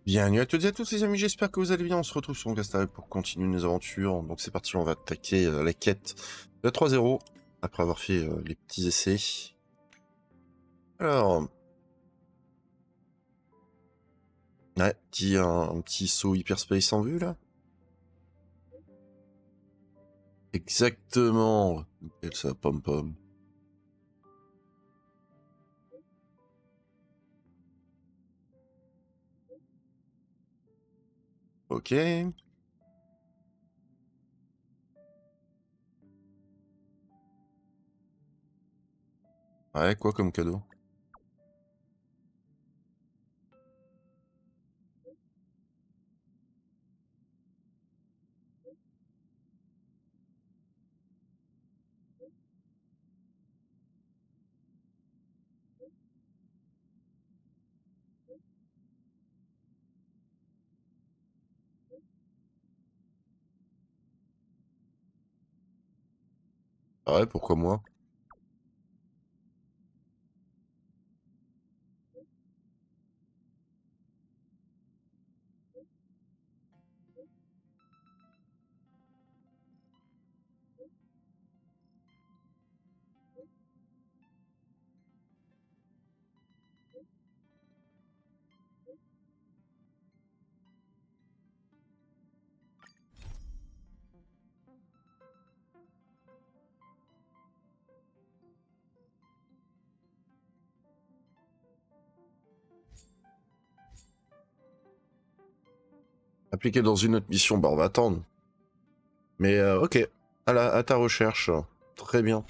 Bienvenue à toutes et à tous les amis, j'espère que vous allez bien, on se retrouve sur HONKAI STAR RAIL pour continuer nos aventures. Donc c'est parti, on va attaquer la quête de 3-0, après avoir fait les petits essais. Alors, ouais, un petit saut hyperspace en vue là. Exactement, nickel ça, pom pom. Ok. Ouais, quoi comme cadeau? Ah ouais, pourquoi moi? Appliqué dans une autre mission, bah on va attendre. Mais ok, à ta recherche, très bien.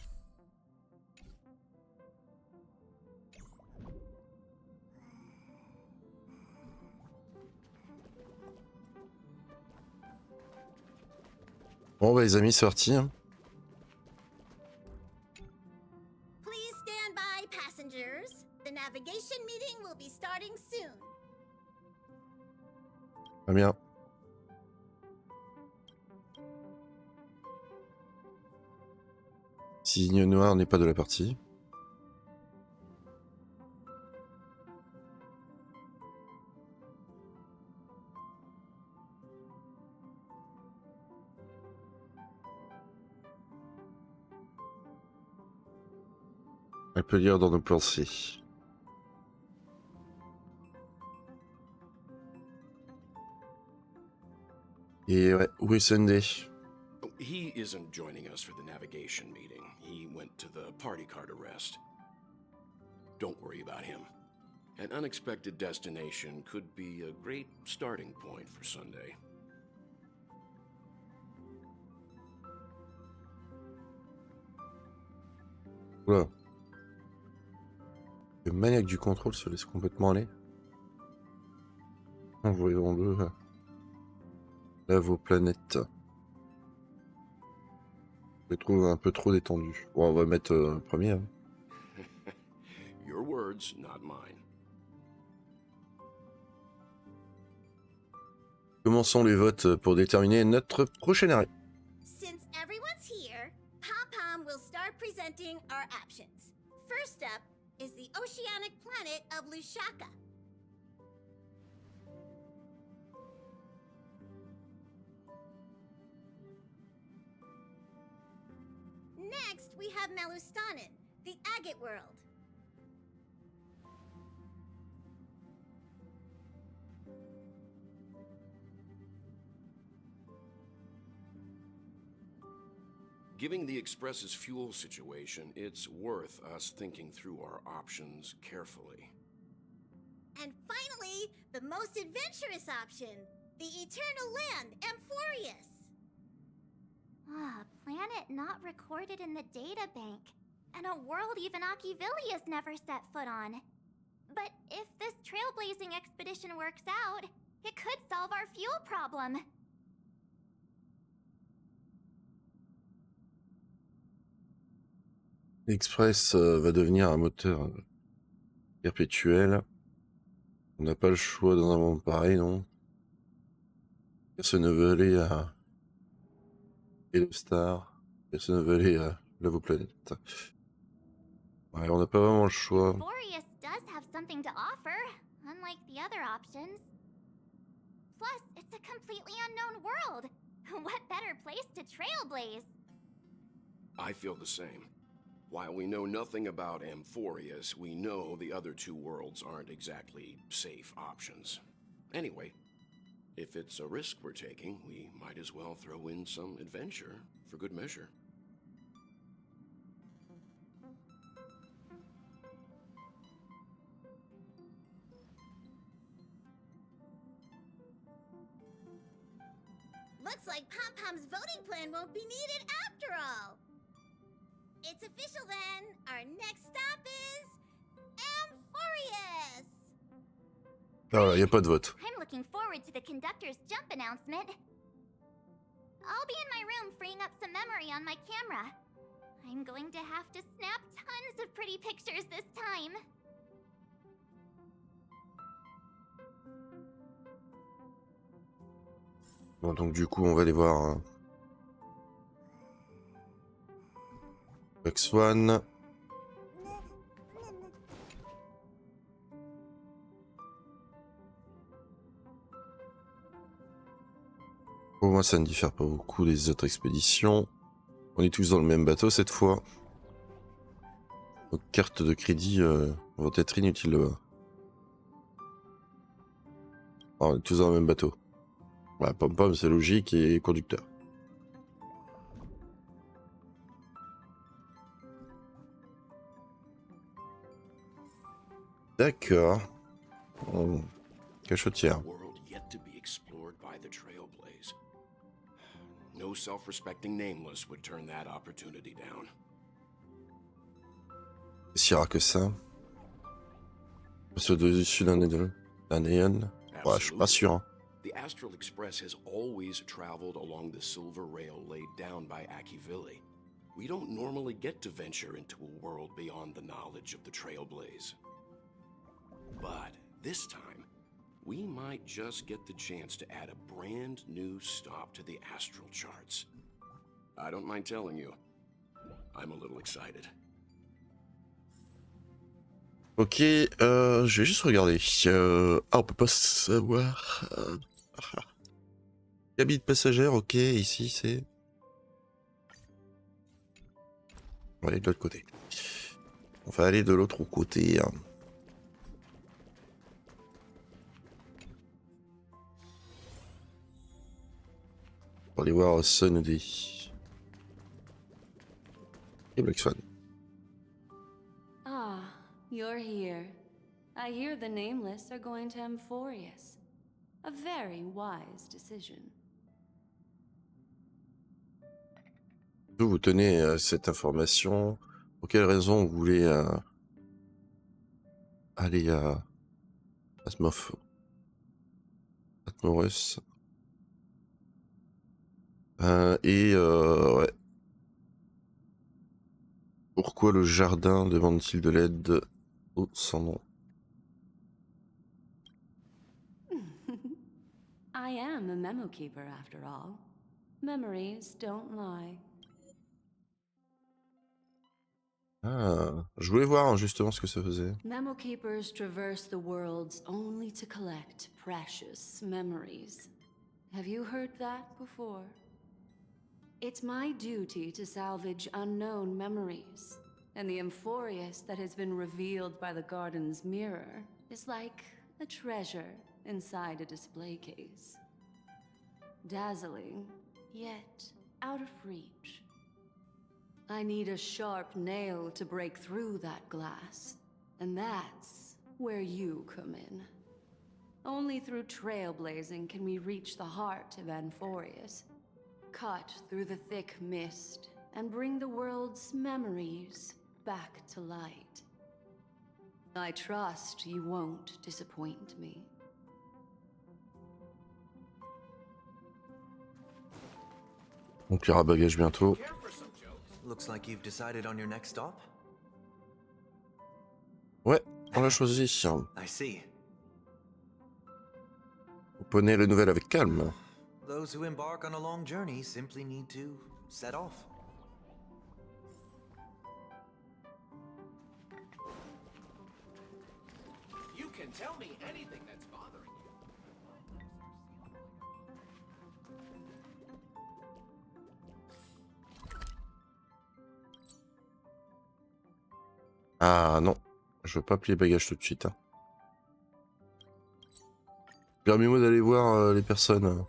Bon bah les amis, c'est parti. Hein. Please stand by, passengers. The navigation meeting will be starting soon. Très bien. Signe noir n'est pas de la partie. Elle peut lire dans nos pensées. Et ouais, où est Sunday? He isn't joining us for the navigation meeting. He went to the party car to rest. Don't worry about him. An unexpected destination could be a great starting point for Sunday. Oula. Le maniaque du contrôle se laisse complètement aller. Envoyons-le là vos planètes. Je le trouve un peu trop détendu. Bon, on va mettre premier. Hein. Your words, not mine. Commençons les votes pour déterminer notre prochain arrêt. Since everyone's here, Pom-Pom will start presenting our options. First up is the oceanic planet of Lushaka. Next, we have Melustanin, the agate world. Given the Express's fuel situation, it's worth us thinking through our options carefully. And finally, the most adventurous option, the eternal land, Amphorius. Ah, planet not recorded in the data bank. And a world even Achivilius never set foot on. But if this trailblazing expedition works out, it could solve our fuel problem. L'Express va devenir un moteur perpétuel. On n'a pas le choix dans un monde pareil, non? Personne ne veut aller à Hello Star. Personne ne veut aller à vos planètes. Ouais, on n'a pas vraiment le choix. Amphorius does have something to offer, unlike the other options. Plus, it's a completely unknown world. What better place to trailblaze? I feel the same. While we know nothing about Amphorius, we know the other two worlds aren't exactly safe options. Anyway, if it's a risk we're taking, we might as well throw in some adventure for good measure. Looks like Pom-Pom's voting plan won't be needed after all. It's official then. Our next stop is Amphorius. Ah, il n'y a pas de vote. I'm looking forward to the conductor's jump announcement. I'll be in my room freeing up some memory on my camera. I'm going to have to snap tons of pretty pictures this time. Bon, donc du coup, on va aller voir Black Swan. Pour moi, ça ne diffère pas beaucoup des autres expéditions. On est tous dans le même bateau cette fois. Nos cartes de crédit vont être inutiles là-bas. On est tous dans le même bateau. Bah, Pom-Pom, c'est logique, et conducteur. D'accord. Cachotière. World yet to be explored by the Trailblaze. No self-respecting nameless would turn that opportunity down. C'est si rare que ça. Sur le dessus d'un néon. Ouais, je suis pas sûr. Hein. The Astral Express has always traveled along the silver rail laid down by Akivili. We don't normally get to venture into a world beyond the knowledge of the Trailblaze. But this time, we might just get the chance to add a brand new stop to the astral charts. I don't mind telling you, I'm a little excited. Ok, je vais juste regarder. On peut pas savoir. Cabine passagère, ok, ici c'est. On va aller de l'autre côté. On va aller de l'autre côté. On va aller voir Sun D. Et Black Swan. Ah, you're here. I hear the Nameless are going to Amphorius. A very wise decision. D'où vous tenez cette information? Pour quelle raison vous voulez aller à Atmorus? Ouais. Pourquoi le jardin demande-t-il de l'aide au Sans Noms? I am a memo keeper after all. Memories don't lie. Ah, je voulais voir justement ce que ça faisait. Memo keepers traverse the worlds only to collect precious memories. Have you heard that before? It's my duty to salvage unknown memories, and the Amphorius that has been revealed by the garden's mirror is like a treasure inside a display case. Dazzling, yet out of reach. I need a sharp nail to break through that glass, and that's where you come in. Only through trailblazing can we reach the heart of Amphorius, cut through the thick mist, and bring the world's memories back to light. I trust you won't disappoint me. On pliera bagage bientôt. Looks like you've decided on your next stop. Ouais, on l'a choisi. I see. Vous prenez les nouvelles avec calme. Those who embark on a long journey simply need to set off. You can tell me anything that's bothering you. Ah non, je veux pas plier bagage tout de suite. Hein. Permets-moi d'aller voir les personnes.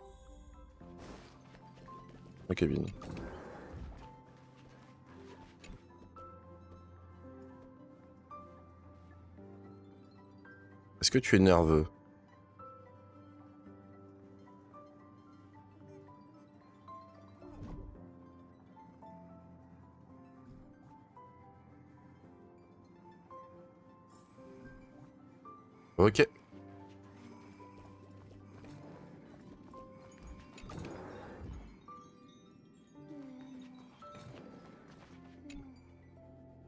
La cabine. Est-ce que tu es nerveux? Ok.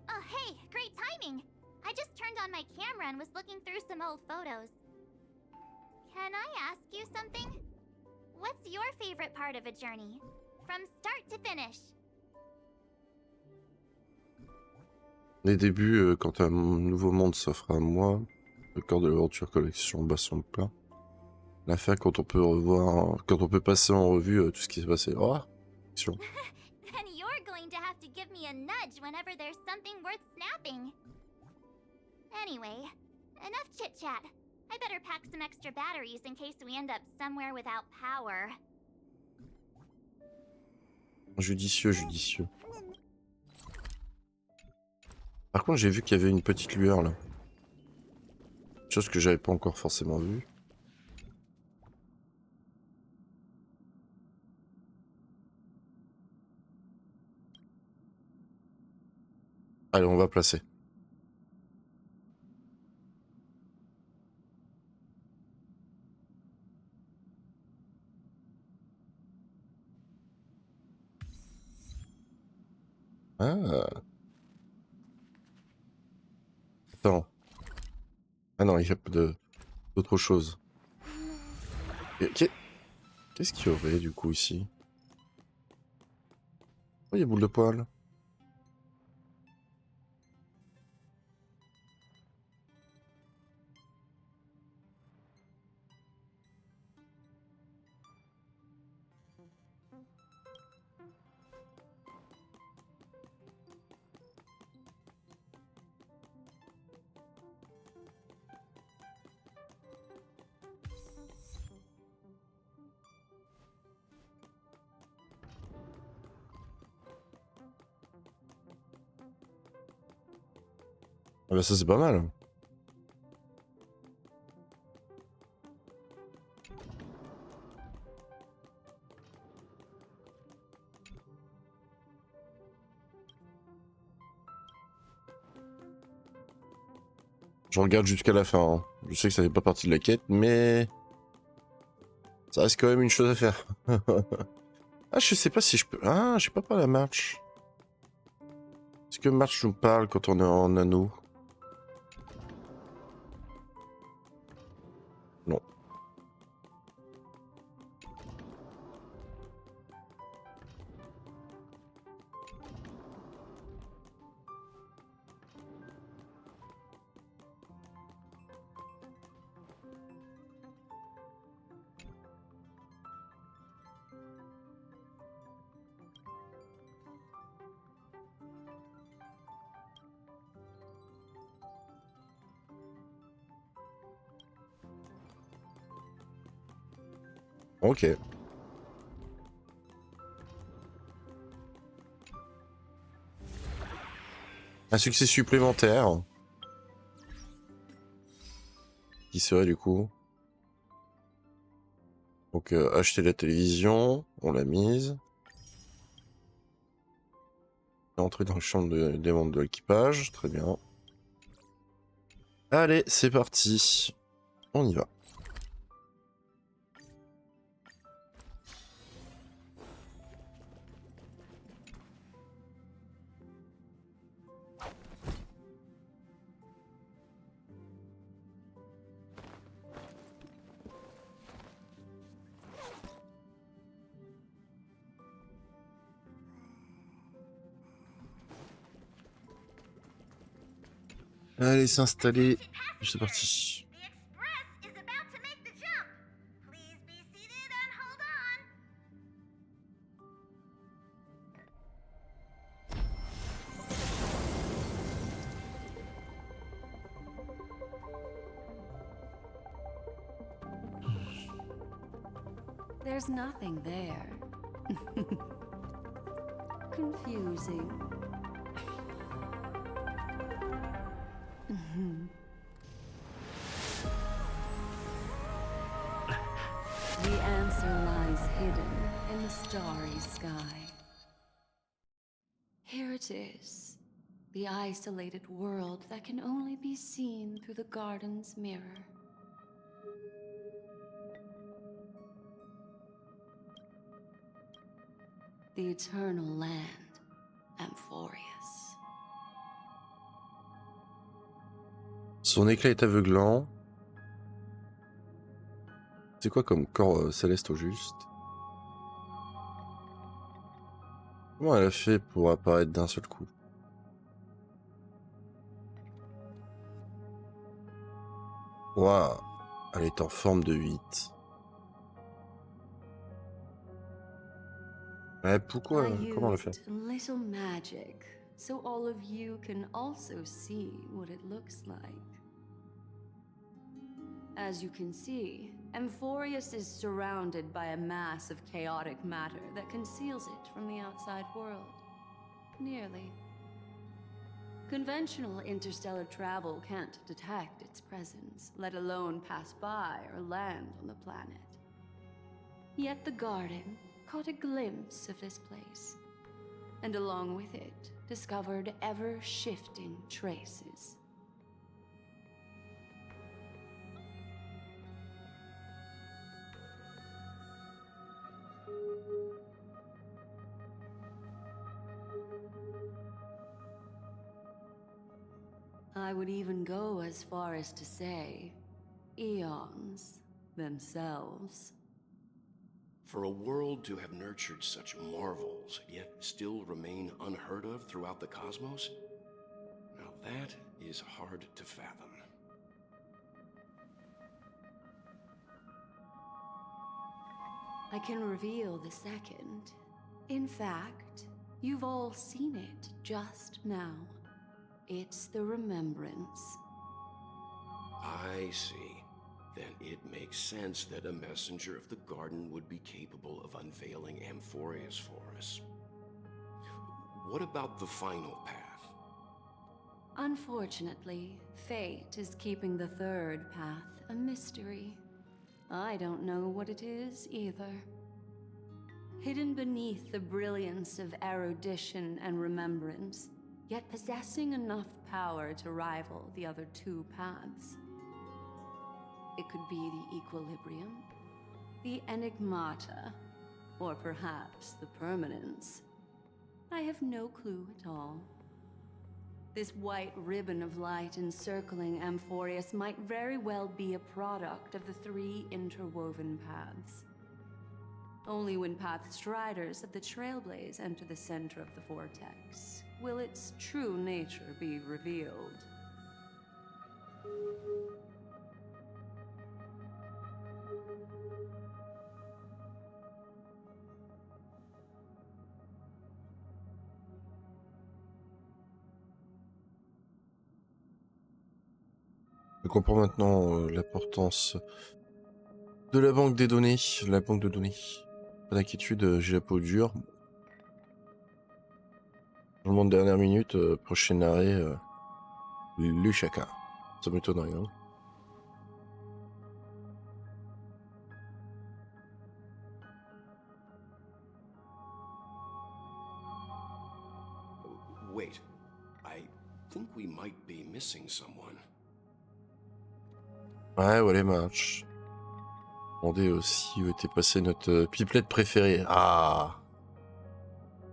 Oh, hey, great timing. I just turned on my camera and was looking through some old photos. Can I ask you something? What's your favorite part of a journey? From start to finish? Les débuts, quand un nouveau monde s'offre à moi, le corps de l'aventure collection bat son plein. La fin, quand on peut revoir, quand on peut passer en revue tout ce qui s'est passé. Oh, action. Then you're going to have to give me a nudge whenever there's something worth snapping. Anyway, enough chit-chat. I better pack some extra batteries in case we end up somewhere without power. Judicieux, judicieux. Par contre, j'ai vu qu'il y avait une petite lueur là. Chose que j'avais pas encore forcément vue. Allez, on va placer. Ah. Attends. Ah non, il y a pas d'autre chose. Qu'est-ce qu'il y aurait du coup ici? Oh, il y a boule de poil. Ah bah ça c'est pas mal. Je regarde jusqu'à la fin. Hein. Je sais que ça fait pas partie de la quête, mais ça reste quand même une chose à faire. Ah, je sais pas si je peux. Ah, j'ai pas parlé à March. Est-ce que March nous parle quand on est en anneau? Non. Ok. Un succès supplémentaire. Qui serait du coup? Donc acheter la télévision, on l'a mise. Entrer dans le champ des membres de l'équipage, très bien. Allez, c'est parti. On y va. Allez, s'installer. C'est parti. The express is about to make the jump. Please be seated and hold on. There's nothing there. Confusing. The answer lies hidden in the starry sky. Here it is, the isolated world that can only be seen through the garden's mirror. The eternal land, Amphorius. Son éclat est aveuglant. C'est quoi comme corps céleste au juste? Comment elle a fait pour apparaître d'un seul coup? Waouh, elle est en forme de 8. Pourquoi? I Comment elle a fait? used a little magic, so all of you can also see what it looks like. As you can see, Amphorius is surrounded by a mass of chaotic matter that conceals it from the outside world. Nearly. Conventional interstellar travel can't detect its presence, let alone pass by or land on the planet. Yet the garden caught a glimpse of this place, and along with it, discovered ever-shifting traces. I would even go as far as to say, eons themselves. For a world to have nurtured such marvels, yet still remain unheard of throughout the cosmos? Now that is hard to fathom. I can reveal the second. In fact, you've all seen it just now. It's the remembrance. I see. Then it makes sense that a messenger of the garden would be capable of unveiling Amphorius for us. What about the final path? Unfortunately, fate is keeping the third path a mystery. I don't know what it is either. Hidden beneath the brilliance of erudition and remembrance, yet possessing enough power to rival the other two paths. It could be the equilibrium, the enigmata, or perhaps the permanence. I have no clue at all. This white ribbon of light encircling Amphorius might very well be a product of the three interwoven paths. Only when path striders of the Trailblaze enter the center of the vortex will its true nature be revealed. Je comprends maintenant l'importance de la banque des données, la banque de données. Pas d'inquiétude, j'ai la peau dure. Changement de dernière minute, prochain arrêt, Luchaka. Ça m'étonnerait, hein. Wait, I think we might be missing someone. Ouais, voilà, match. Demandez aussi où était passée notre pipelette préférée. Ah,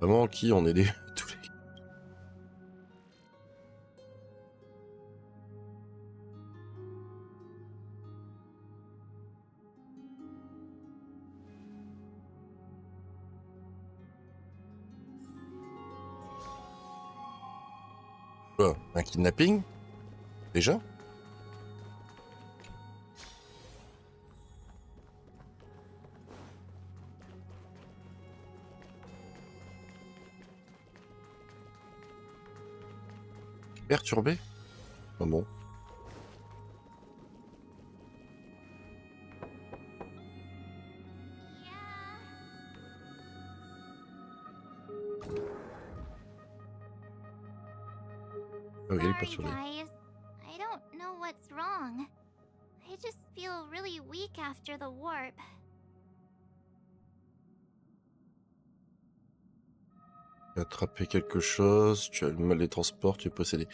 vraiment, qui on est des tous les. Quoi, un kidnapping? Déjà? Perturbé? Ah bon. Yeah, Ok, il est Sorry, perturbé. guys. I don't know what's wrong. I just feel really weak after the warp. Tu as attrapé quelque chose, tu as le mal des transports, tu es possédé.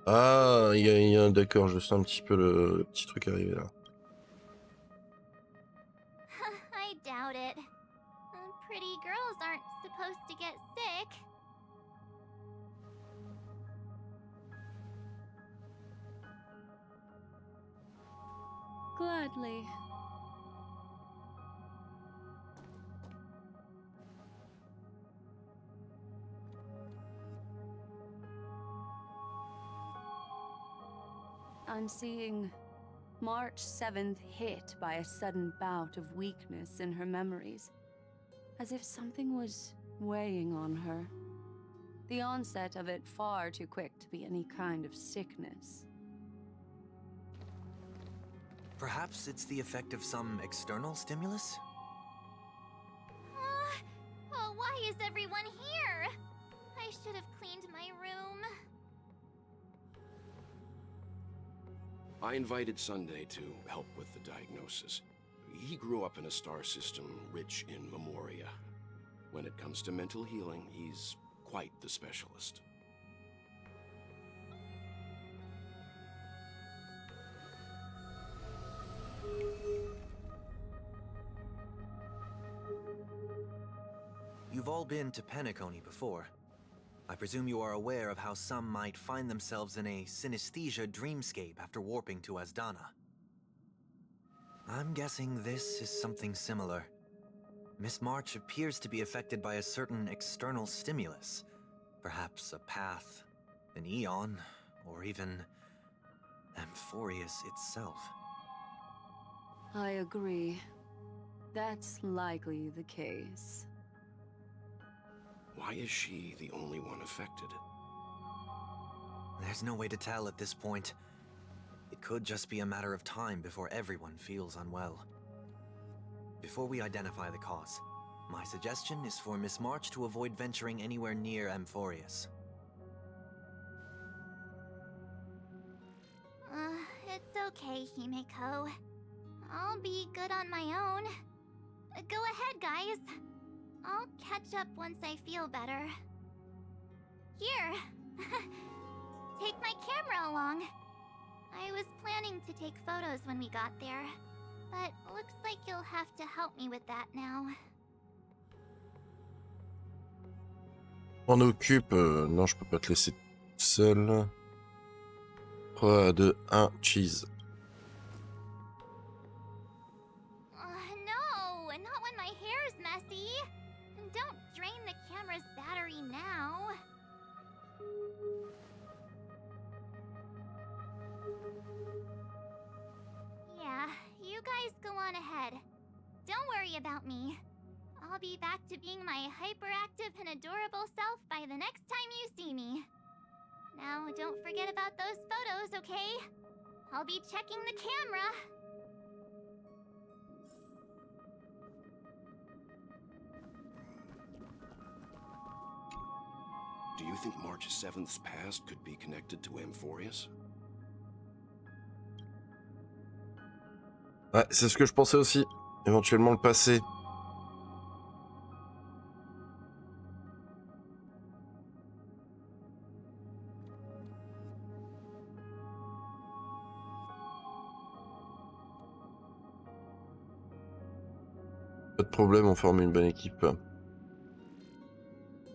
Ah, il y a d'accord, je sens un petit peu le petit truc arriver là. I doubt it. Pretty girls aren't supposed to get sick. Gladly. I'm seeing March 7th hit by a sudden bout of weakness in her memories, as if something was weighing on her. The onset of it far too quick to be any kind of sickness. Perhaps it's the effect of some external stimulus? Oh, why is everyone here? I should have cleaned my room. I invited Sunday to help with the diagnosis. He grew up in a star system rich in memoria. When it comes to mental healing, he's quite the specialist. You've all been to Penacony before. I presume you are aware of how some might find themselves in a synesthesia dreamscape after warping to Asdana. I'm guessing this is something similar. Miss March appears to be affected by a certain external stimulus. Perhaps a path, an eon, or even Amphorius itself. I agree. That's likely the case. Why is she the only one affected? There's no way to tell at this point. It could just be a matter of time before everyone feels unwell. Before we identify the cause, my suggestion is for Miss March to avoid venturing anywhere near Amphorius. It's okay, Himeko. I'll be good on my own. Go ahead, guys. I'll catch up once I feel better. Here. Take my camera along. I was planning to take photos when we got there, but looks like you'll have to help me with that now. On occupe. Non, je peux pas te laisser seul. 3, 2, 1, cheese. No, not when my hair's messy. Don't drain the camera's battery now. Yeah, you guys go on ahead. Don't worry about me. I'll be back to being my hyperactive and adorable self by the next time you see me. Now, don't forget about those photos, okay? I'll be checking the camera. Do you think March 7th's past could be connected to Amphorius? Ouais, c'est ce que je pensais aussi. Éventuellement le passé. Pas de problème, on forme une bonne équipe.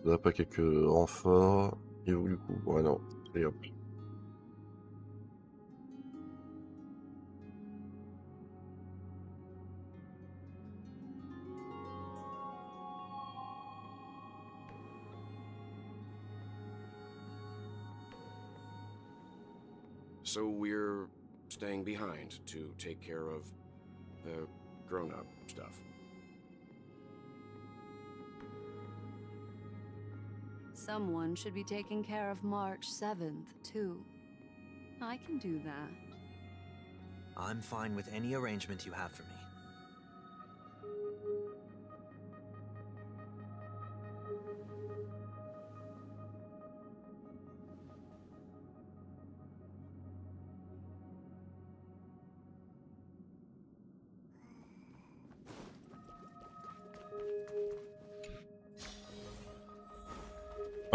On n'a pas quelques renforts. Et vous du coup? Ouais, non. Et hop. So we're staying behind to take care of the grown-up stuff. Someone should be taking care of March 7th, too. I can do that. I'm fine with any arrangement you have for me.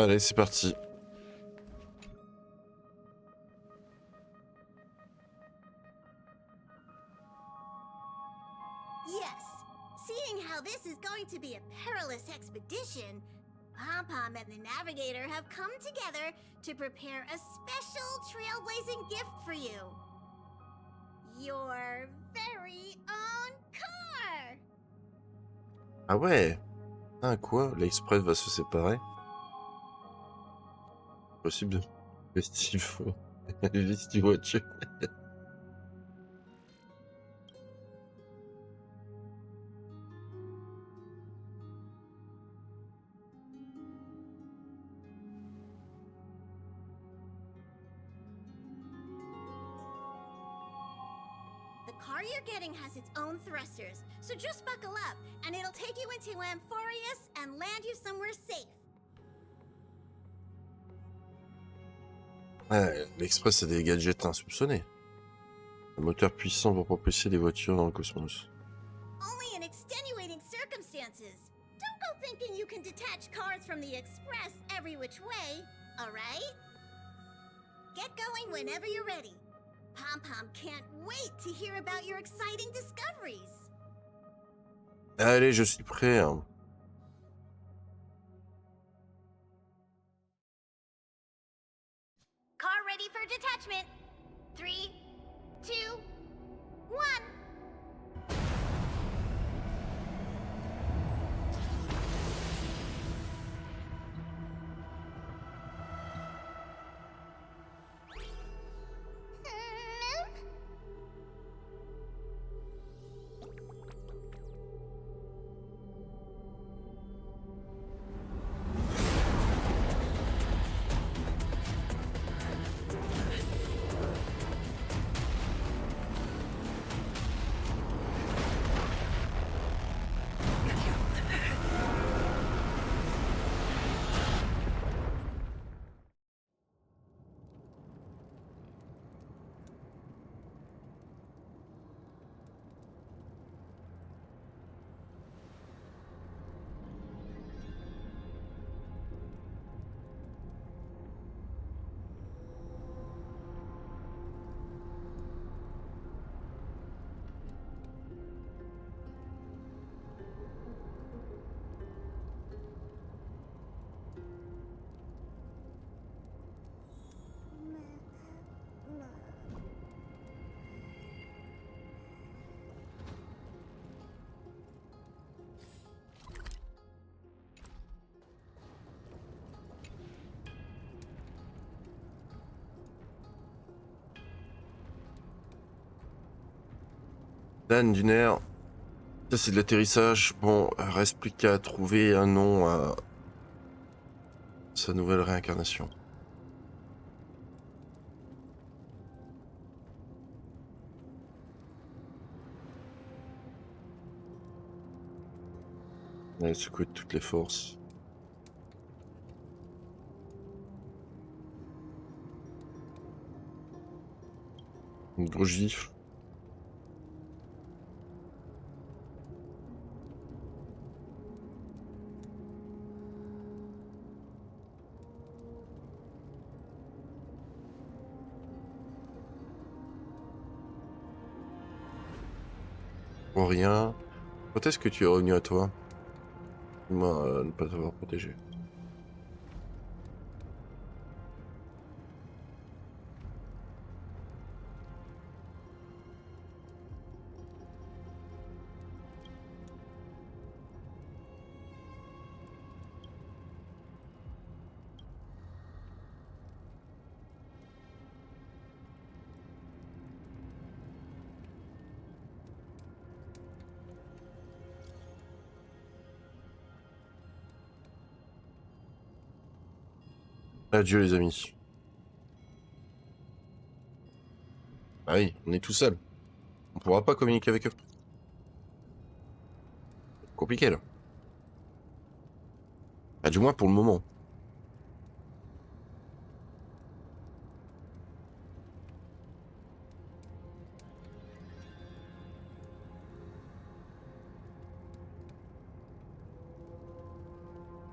Allez, c'est parti. Yes, seeing how this is going to be a perilous expedition, Pom-Pom and the Navigator have come together to prepare a special trailblazing gift for you. Your very own car! Ah ouais. Ah quoi? L'Express va se séparer. Possible de... Festivo. Voiture. The car you're getting has its own thrusters, so just buckle up, and it'll take you into Amphorius and land you somewhere safe. Ouais, l'Express a des gadgets insoupçonnés. Un moteur puissant pour propulser des voitures dans le cosmos. Only in extenuating circumstances. Don't go thinking you can detach cars from the Express every which way, alright? Get going whenever you're ready. Pom-Pom can't wait to hear about your exciting discoveries. Allez, je suis prêt. Hein. Car ready for detachment. 3, 2, 1. Dan Duner. Ça c'est de l'atterrissage. Bon, reste plus qu'à trouver un nom à sa nouvelle réincarnation. Allez, secouer de toutes les forces. Une grosse gifle. Pour rien. Quand est-ce que tu es revenu à toi? Moi, ne pas t'avoir protégé. Adieu les amis. Ah oui, on est tout seul. On pourra pas communiquer avec eux. Compliqué là. Ah, du moins pour le moment.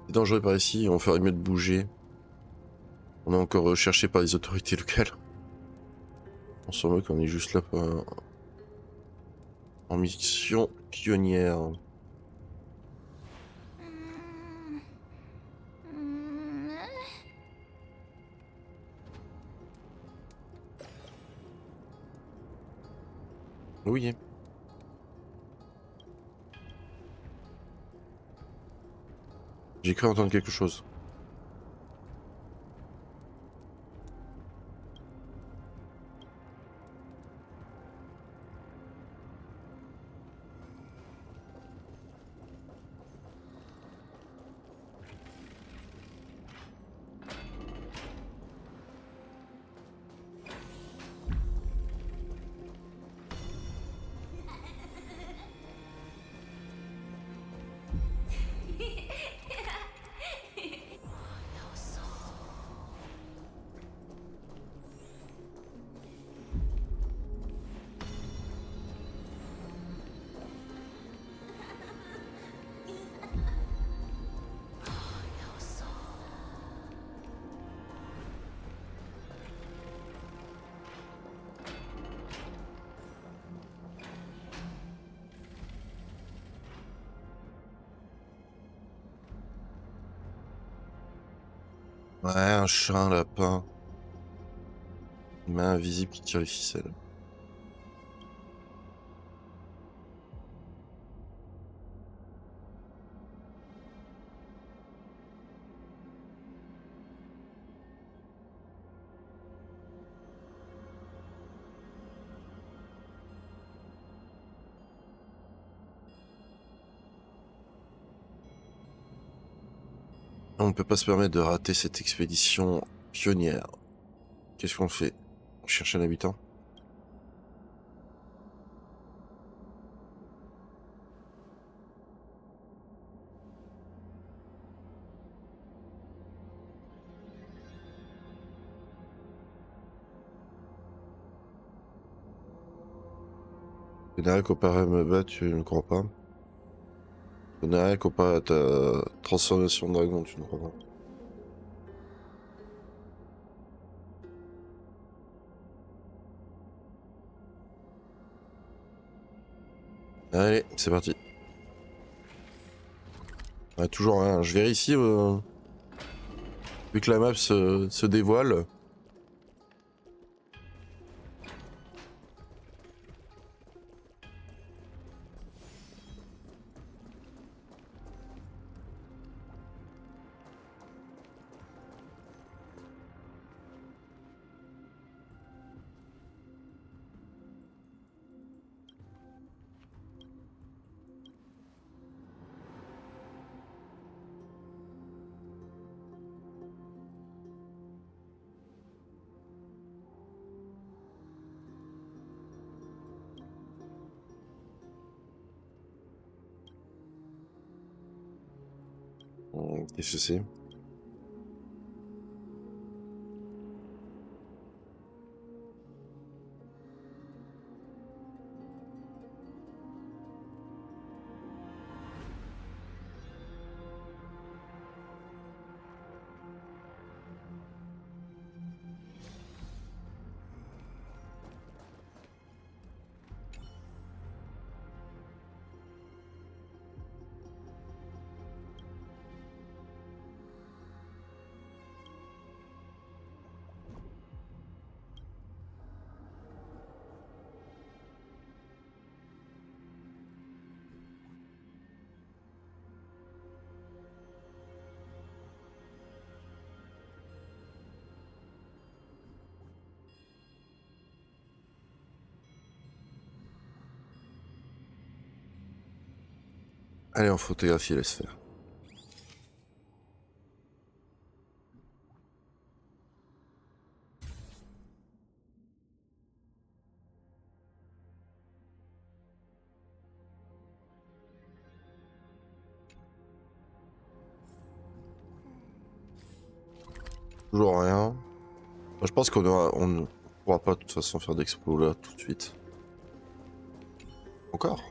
C'est dangereux par ici, on ferait mieux de bouger. On est encore recherché par les autorités locales. On s'en veut qu'on est juste là en mission pionnière. Oui. J'ai cru entendre quelque chose. Ouais, un chat, un lapin. Une main invisible qui tire les ficelles. On ne peut pas se permettre de rater cette expédition pionnière. Qu'est-ce qu'on fait? On cherche un habitant? Fédéral comparé à me battre, tu ne crois pas? Fédéral comparé à ta transformation de dragon, tu ne crois pas? Allez, c'est parti. Ouais, toujours rien. Je vérifie, vu que la map se dévoile. Qu'est-ce que c'est? Allez, on photographie, laisse faire. Toujours rien. Moi, je pense on ne pourra pas de toute façon faire d'expo là tout de suite. Encore?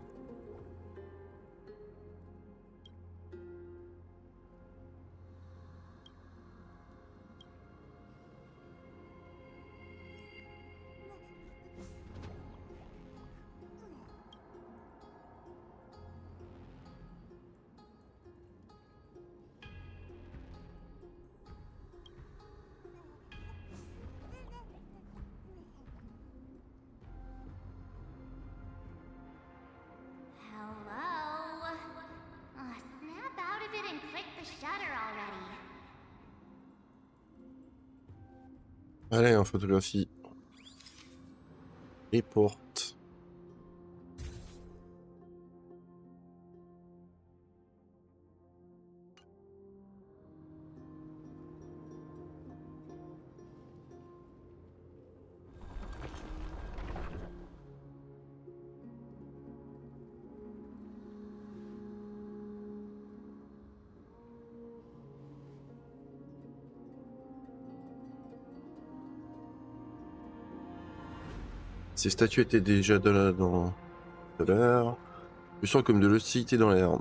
the shutter already. Allez, en photographie. Report. Ces statues étaient déjà dans l'air. Je sens comme de l'hostilité dans l'air.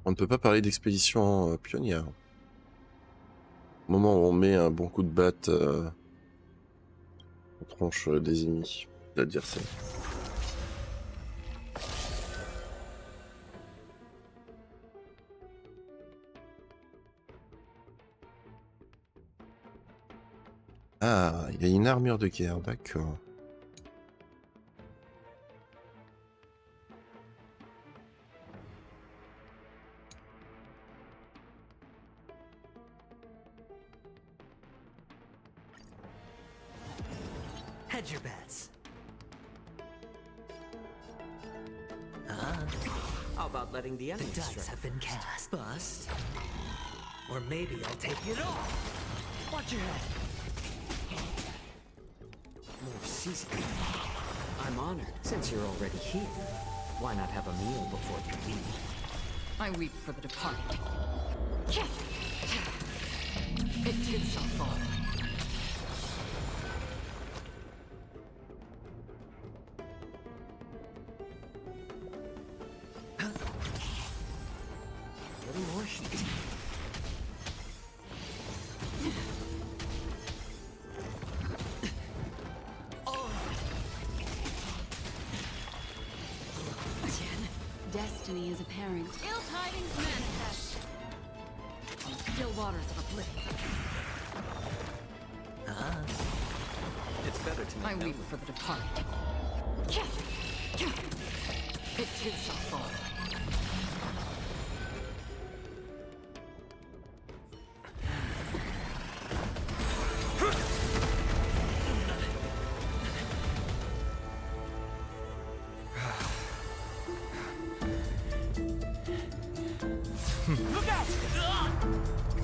On ne peut pas parler d'expédition pionnière. Au moment où on met un bon coup de batte en tronche des ennemis, l'adversaire. Ah, il y a une armure de guerre, d'accord. Hedge your bets. How about letting the The enemy dice strike? have been cast. Bust. Or maybe I'll take it all. Watch your head. More seasoning. I'm honored. Since you're already here, why not have a meal before you leave? I weep for the departed. It too shall fall. A little more heat. Destiny is apparent. Ill tidings manifest. On still waters of oblivion. It's better to I make weep for the departed. It too shall fall.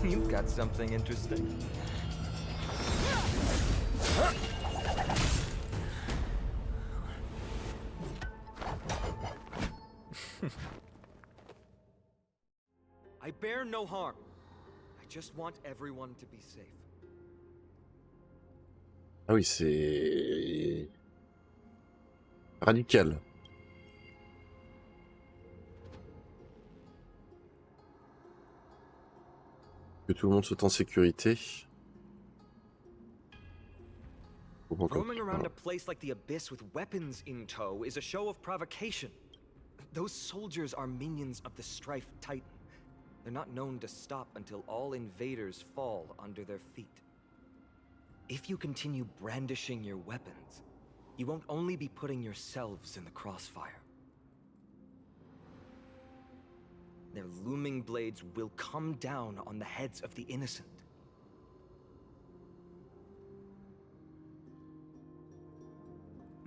You've got something interesting. I bear no harm. I just want everyone to be safe. Ah oui, c'est radical. Que tout le monde soit en sécurité. Roaming around a place like the Abyss with weapons in tow is a show of provocation. Those soldiers are minions of the Strife Titan. They're not known to stop until all invaders fall under their feet. If you continue brandishing your weapons, you won't only be putting yourselves in the crossfire. Their looming blades will come down on the heads of the innocent.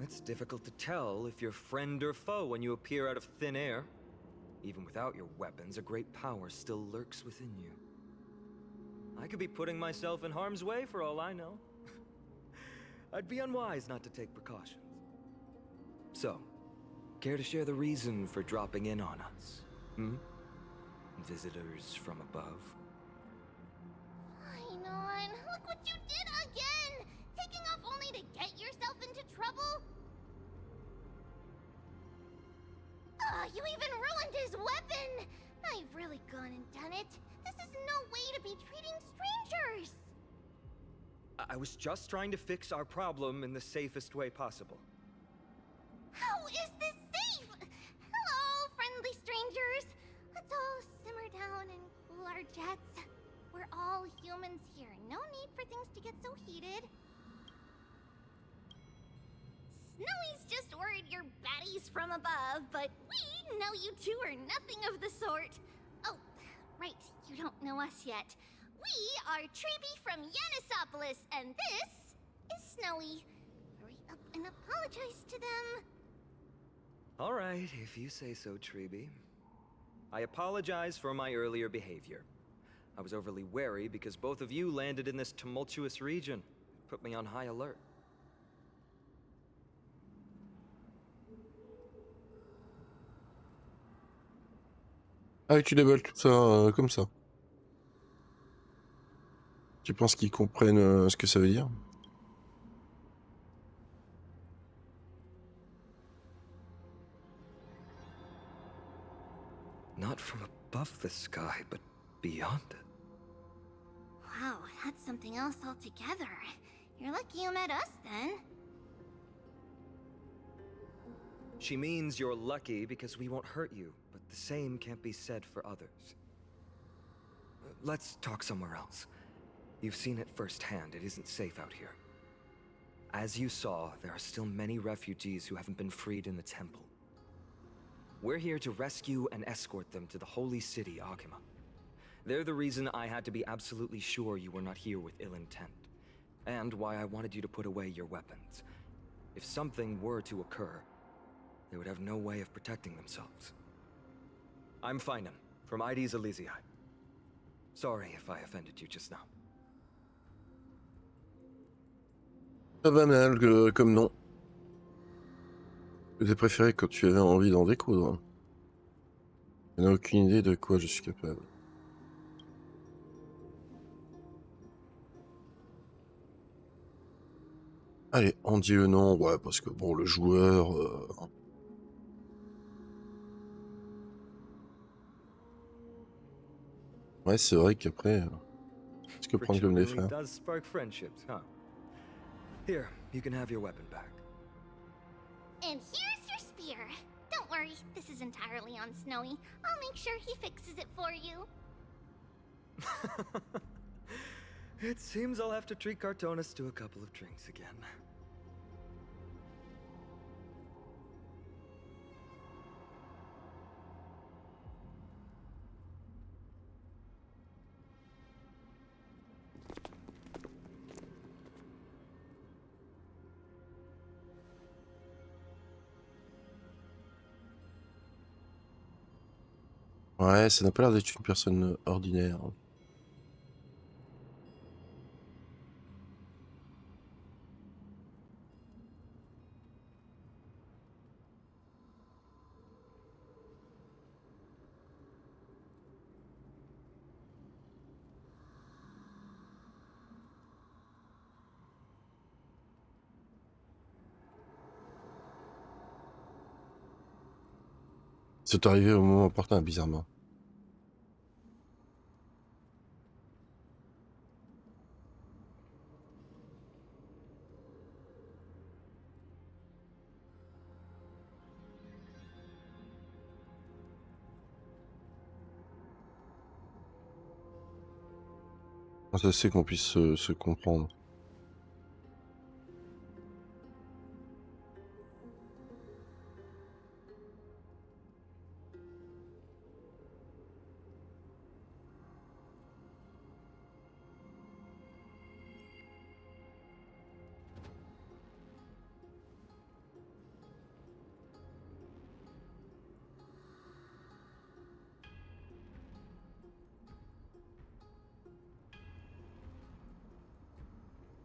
It's difficult to tell if you're friend or foe when you appear out of thin air. Even without your weapons, a great power still lurks within you. I could be putting myself in harm's way for all I know. I'd be unwise not to take precautions. So, care to share the reason for dropping in on us? Visitors from above? Ainon, look what you did again! Taking off only to get yourself into trouble? You even ruined his weapon! Now you've really gone and done it. This is no way to be treating strangers! I was just trying to fix our problem in the safest way possible. How is this safe? Hello, friendly strangers. Let's all there, Jets. We're all humans here. No need for things to get so heated. Snowy's just worried you're baddies from above, but we know you two are nothing of the sort. Oh, right, you don't know us yet. We are Treby from Yanisopolis, and this is Snowy. Hurry up and apologize to them. All right, if you say so, Treby. I apologize for my earlier behavior. I was overly wary because both of you landed in this tumultuous region. It put me on high alert. Ah oui, tu déballes tout ça comme ça. Tu penses qu'ils comprennent ce que ça veut dire? Not from above the sky, but beyond it. Wow, that's something else altogether. You're lucky you met us, then. She means you're lucky because we won't hurt you, but the same can't be said for others. Let's talk somewhere else. You've seen it firsthand, it isn't safe out here. As you saw, there are still many refugees who haven't been freed in the temple. We're here to rescue and escort them to the holy city, Agima. They're the reason I had to be absolutely sure you were not here with ill intent, and why I wanted you to put away your weapons. If something were to occur, they would have no way of protecting themselves. I'm Finan, from Ides Elysiae. Sorry if I offended you just now. Pas banal comme nom. Je t'ai préféré quand tu avais envie d'en découdre. Je n'ai aucune idée de quoi je suis capable. Allez, on dit le nom, ouais, parce que bon, le joueur... Ouais, c'est vrai qu'après... Qu'est-ce que prendre comme les frères? Does spark friendships, huh? Here, you can have your weapon back. And here's your spear. Don't worry, this is entirely on Snowy. I'll make sure he fixes it for you. It seems I'll have to treat Cartonis to a couple of drinks again. Ouais, ça n'a pas l'air d'être une personne ordinaire. C'est arrivé au moment opportun, bizarrement. Ça c'est qu'on puisse se comprendre.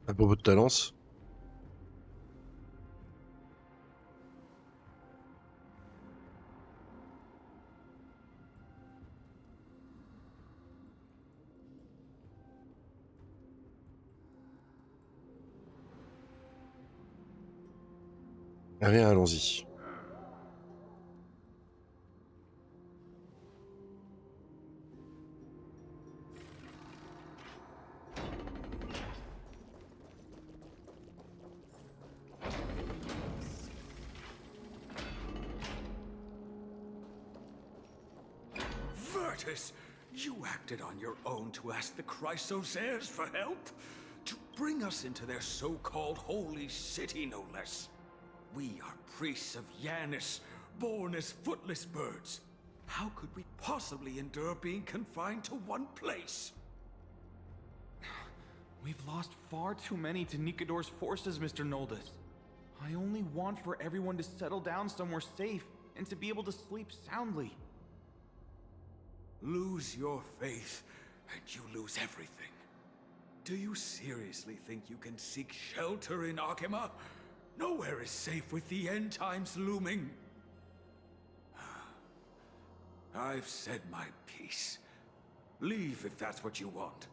À propos de ta lance. Allez, allons-y. You acted on your own to ask the Chrysosairs for help? To bring us into their so-called holy city, no less. We are priests of Yanis, born as footless birds. How could we possibly endure being confined to one place? We've lost far too many to Nikador's forces, Mr. Noldus. I only want for everyone to settle down somewhere safe and to be able to sleep soundly. Lose your faith, and you lose everything. Do you seriously think you can seek shelter in Akima? Nowhere is safe with the end times looming. I've said my piece. Leave if that's what you want.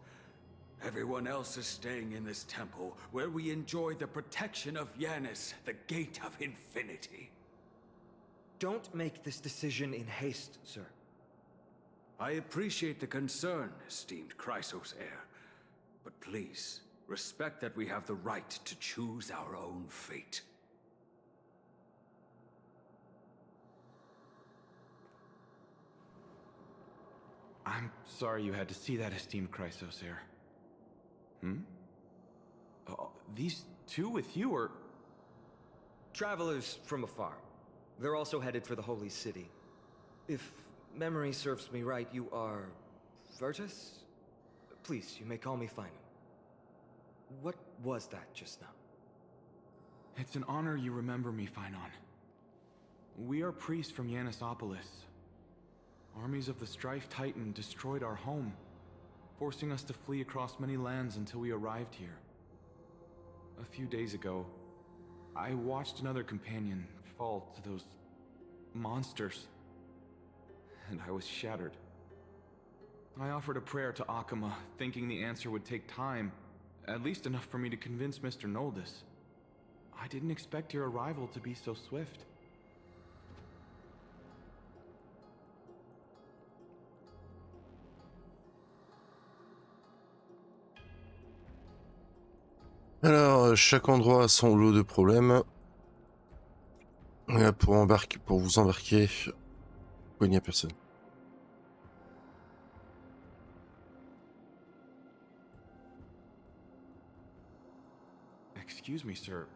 Everyone else is staying in this temple, where we enjoy the protection of Yanis, the Gate of Infinity. Don't make this decision in haste, sir. I appreciate the concern, esteemed Chrysosair. But please, respect that we have the right to choose our own fate. I'm sorry you had to see that, esteemed Chrysosair. These two with you are... Travelers from afar. They're also headed for the Holy City. If memory serves me right, you are... Virtus? Please, you may call me Finan. What was that just now? It's an honor you remember me, Finan. We are priests from Yanisopolis. Armies of the Strife Titan destroyed our home, forcing us to flee across many lands until we arrived here. A few days ago, I watched another companion fall to those monsters, and I was shattered. I offered a prayer to Akima, thinking the answer would take time, at least enough for me to convince Mr. Noldus. I didn't expect your arrival to be so swift. Alors, chaque endroit a son lot de problèmes. Pour vous embarquer, il n'y a personne. Excuse me, sir.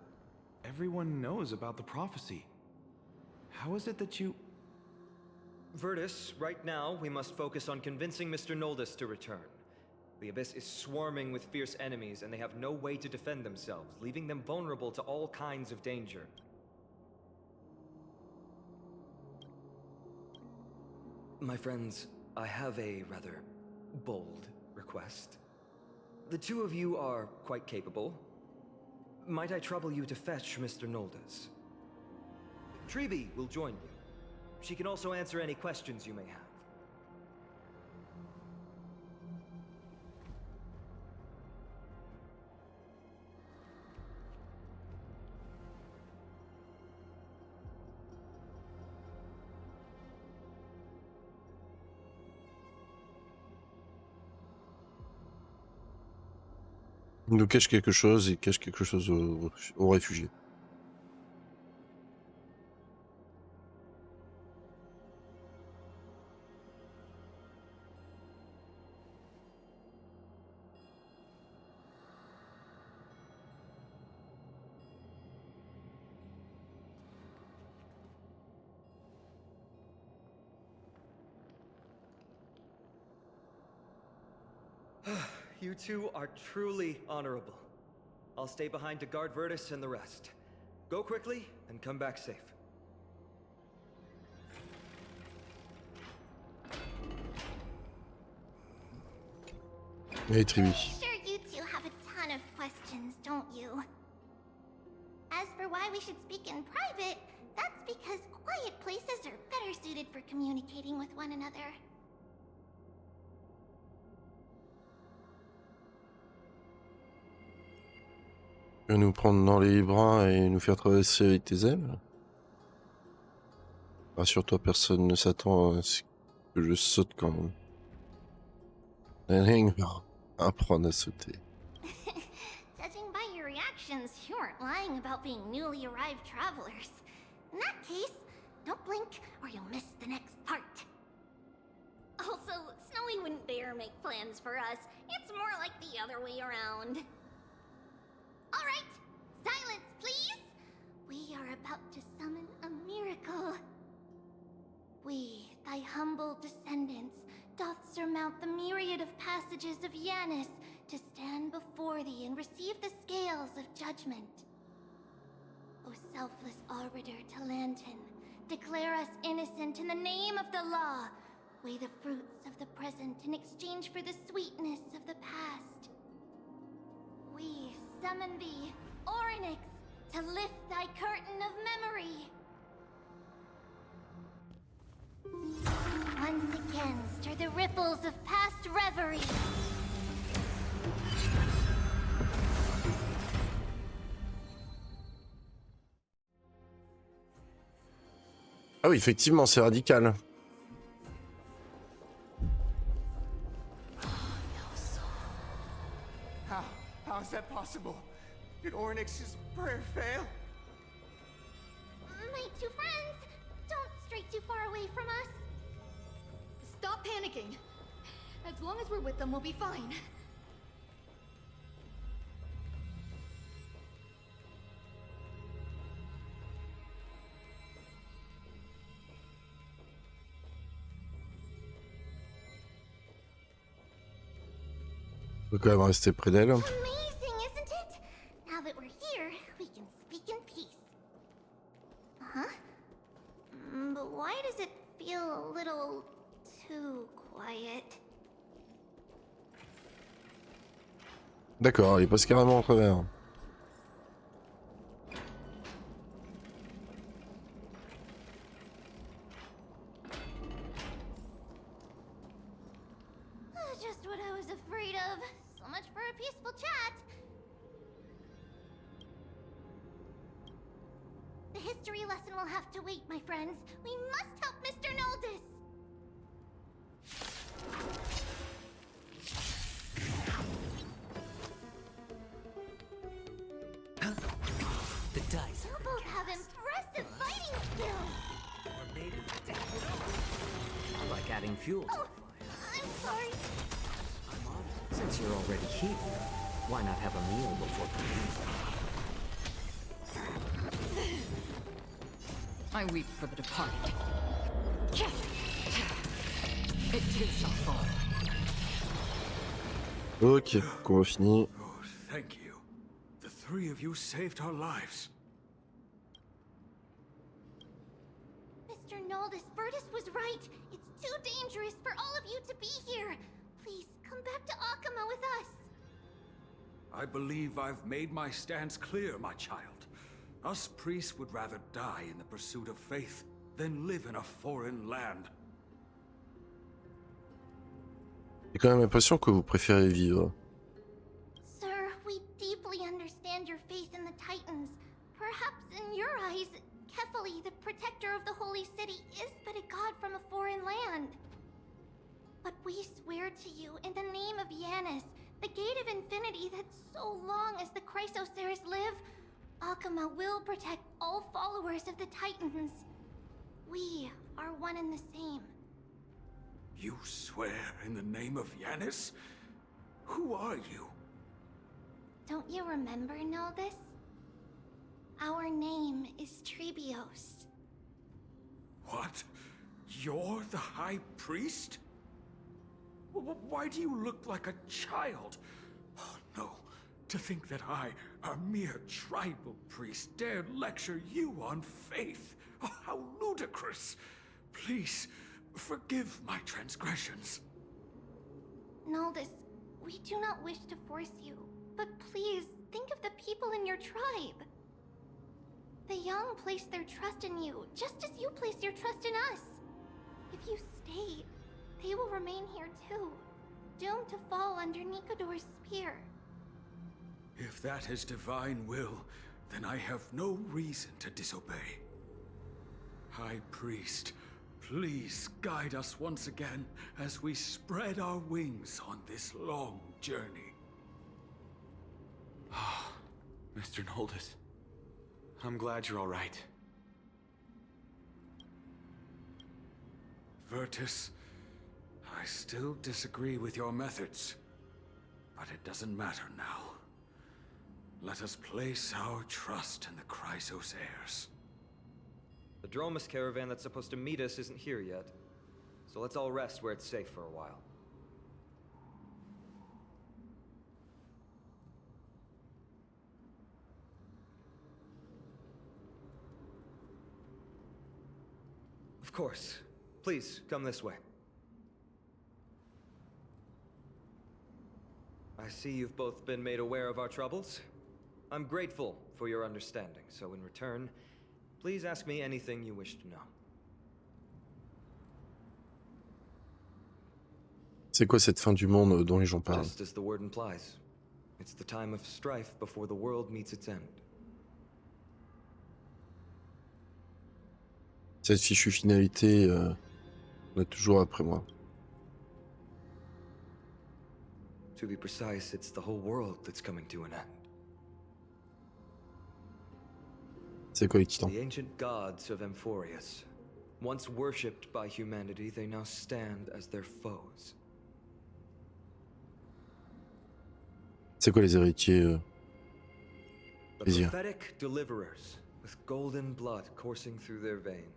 Everyone knows about the prophecy. How is it that you... Virtus, right now, we must focus on convincing Mr. Noldus to return. The Abyss is swarming with fierce enemies, and they have no way to defend themselves, leaving them vulnerable to all kinds of danger. My friends, I have a rather bold request. The two of you are quite capable. Might I trouble you to fetch Mr. Noldus? Treeby will join you. She can also answer any questions you may have. Il nous cache quelque chose, il cache quelque chose aux réfugiés. You two are truly honorable. I'll stay behind to guard Virtus and the rest. Go quickly and come back safe. Hey, Treeby. Sure, you two have a ton of questions, don't you? As for why we should speak in private, that's because quiet places are better suited for communicating with one another. Tu vas nous prendre dans les bras et nous faire traverser avec tes ailes? Rassure-toi, personne ne s'attend à ce que je saute quand même. Rien va apprendre à sauter. Judging by your reactions, you aren't lying about being newly arrived travelers. In that case, don't blink or you'll miss the next part. Also, Snowy wouldn't make plans for us. It's more like the other way around. Alright, silence, please! We are about to summon a miracle. We, thy humble descendants, doth surmount the myriad of passages of Yanis to stand before thee and receive the scales of judgment. O selfless arbiter Talantin, declare us innocent in the name of the law. Weigh the fruits of the present in exchange for the sweetness of the past. We summon thee, Orynyx, to lift thy curtain of memory. Once again, stir the ripples of past reverie. Ah oui, effectivement, c'est radical. How is that possible? Did Orynyx's prayer fail? My two friends, don't stray too far away from us. Stop panicking. As long as we're with them, we'll be fine. On peut quand même rester près d'elle. Amazing, isn't it? Now that we're here, we can speak in peace. Huh? But why does it feel a little too quiet? D'accord, il passe carrément en travers. Just what I was afraid of. So much for a peaceful chat. The history lesson will have to wait, my friends. We must help Mr. Noldis. The dice. You both have impressive fighting skills. Are made of death. I like adding fuel to Oh, the fire. I'm sorry. I'm honored. Since you're already here, why not have a meal before coming? I weep for the departed. It too shall fall. Ok, combat fini. Oh, thank you. The three of you saved our lives. Mr. Noldis, Virtus was right. It's too dangerous for all of you to be here. Please, come back to Akama with us. I believe I've made my stance clear, my child. Us priests would rather die in the pursuit of faith than live in a foreign land. J'ai quand même l'impression que vous préférez vivre. Sir, we deeply understand your faith in the Titans. Perhaps in your eyes, Kefali, the protector of the Holy City, is but a god from a foreign land. But we swear to you, in the name of Yanis, the Gate of Infinity, that so long as the Chrysoceres live, Akama will protect all followers of the Titans. We are one and the same. You swear in the name of Yanis? Who are you? Don't you remember, Noldis? Our name is Trebios. What? You're the High Priest? Why do you look like a child? Oh no, to think that I, a mere tribal priest, dared lecture you on faith. Oh, how ludicrous! Please, forgive my transgressions. Noldis, we do not wish to force you, but please think of the people in your tribe. The young place their trust in you, just as you place your trust in us. If you stay, they will remain here too, doomed to fall under Nikodor's spear. If that is divine will, then I have no reason to disobey. High Priest, please guide us once again as we spread our wings on this long journey. Mr. Noldis, I'm glad you're all right. Virtus, I still disagree with your methods, but it doesn't matter now. Let us place our trust in the Chrysos heirs. The Dromus caravan that's supposed to meet us isn't here yet, so let's all rest where it's safe for a while. Of course. Please, come this way. I see you've both been made aware of our troubles. I'm grateful for your understanding, so in return, please ask me anything you wish to know. C'est quoi cette fin du monde dont les gens parlent? Just as the word implies, it's the time of strife before the world meets its end. Cette fichue finalité, on est toujours après moi. To be precise, it's the whole world that's coming to an end. C'est quoi les titans? The ancient gods of Amphorius, once worshipped by humanity, they now stand as their foes. C'est quoi les héritiers? The Plaisir. prophetic deliverers, with golden blood coursing through their veins.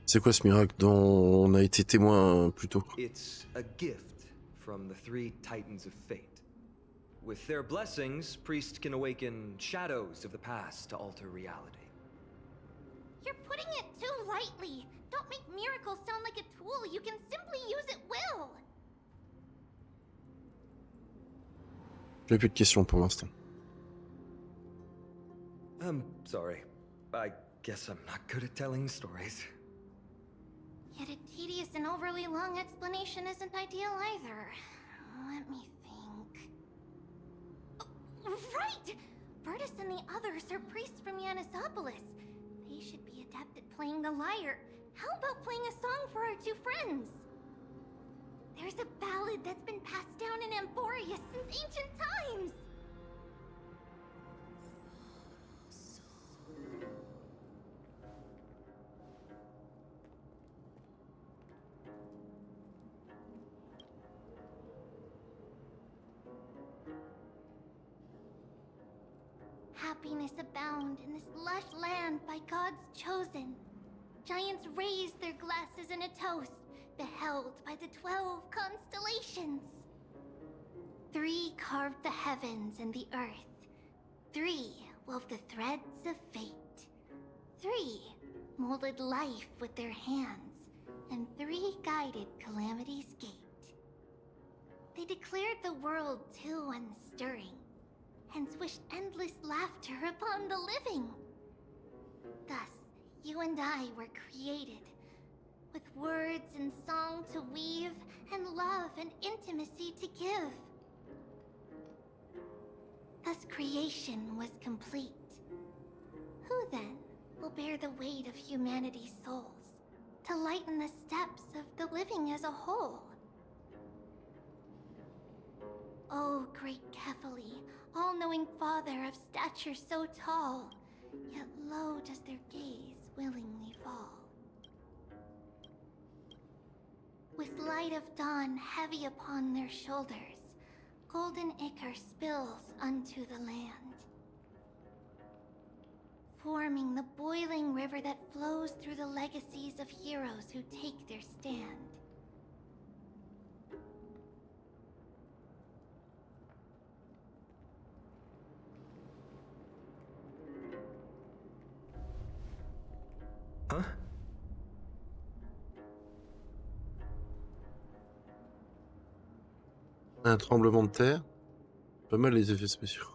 C'est quoi ce miracle dont on a été témoin plus tôt? It's a gift from the three titans of fate. With their blessings, priests can awaken shadows of the past to alter reality. You're putting it too lightly. Don't make miracles sound like a tool you can simply use at will. J'ai plus de questions pour l'instant. I'm sorry. I guess I'm not good at telling stories. Yet a tedious and overly long explanation isn't ideal either. Let me think. Oh, right! Virtus and the others are priests from Yanisopolis. They should be adept at playing the lyre. How about playing a song for our two friends? There's a ballad that's been passed down in Amphorius since ancient times. Happiness abound in this lush land by God's chosen. Giants raised their glasses in a toast, beheld by the 12 constellations. 3 carved the heavens and the earth. 3 wove the threads of fate. 3 molded life with their hands, and 3 guided calamity's gate. They declared the world too unstirring, hence wished endless laughter upon the living. Thus, you and I were created, with words and song to weave, and love and intimacy to give. Thus creation was complete. Who then will bear the weight of humanity's souls, to lighten the steps of the living as a whole? O great Kephali, all-knowing father of stature so tall, yet low does their gaze willingly fall. With light of dawn heavy upon their shoulders, golden ichor spills unto the land, forming the boiling river that flows through the legacies of heroes who take their stand. Huh? Un tremblement de terre. Pas mal les effets spéciaux.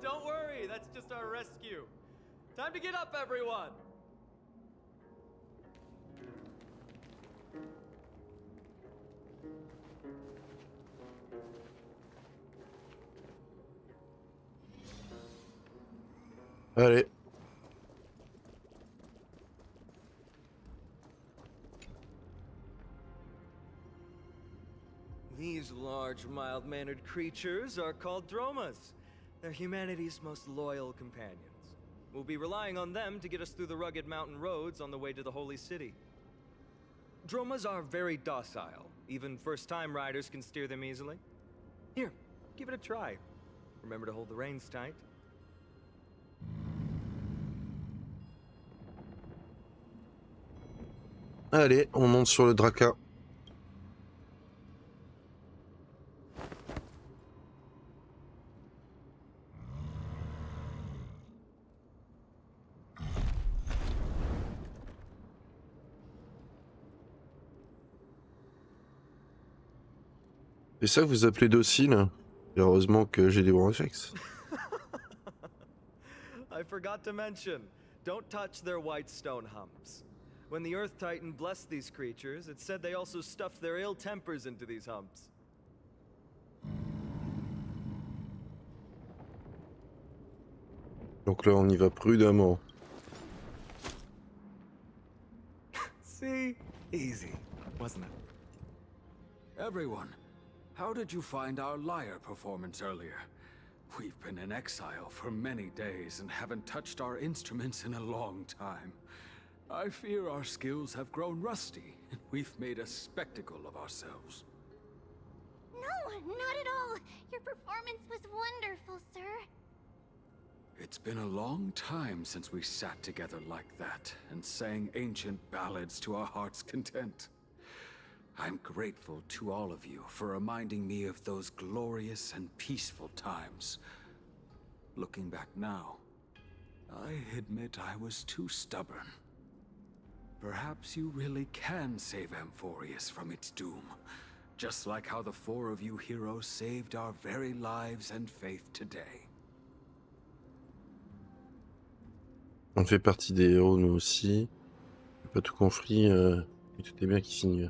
Don't worry, that's just our rescue. Time to get up, everyone! Allez. These large, mild-mannered creatures are called dromas. They're humanity's most loyal companions. We'll be relying on them to get us through the rugged mountain roads on the way to the Holy City. Dromas are very docile. Even first-time riders can steer them easily. Here, give it a try. Remember to hold the reins tight. Allez, on monte sur le Draka. C'est ça que vous appelez docile? Et heureusement que j'ai des bons réflexes. I forgot to mention, don't touch their white stone humps. When the Earth Titan blessed these creatures, it said they also stuffed their ill tempers into these humps. Donc là, on y va prudemment. See? Easy, wasn't it? Everyone, how did you find our lyre performance earlier? We've been in exile for many days and haven't touched our instruments in a long time. I fear our skills have grown rusty, and we've made a spectacle of ourselves. No, not at all. Your performance was wonderful, sir. It's been a long time since we sat together like that and sang ancient ballads to our heart's content. I'm grateful to all of you for reminding me of those glorious and peaceful times. Looking back now, I admit I was too stubborn. Perhaps you really can save Amphorius from its doom, just like how the four of you heroes saved our very lives and faith today. On fait partie des héros, nous aussi. J'ai pas tout compris, et tout est bien qui finit.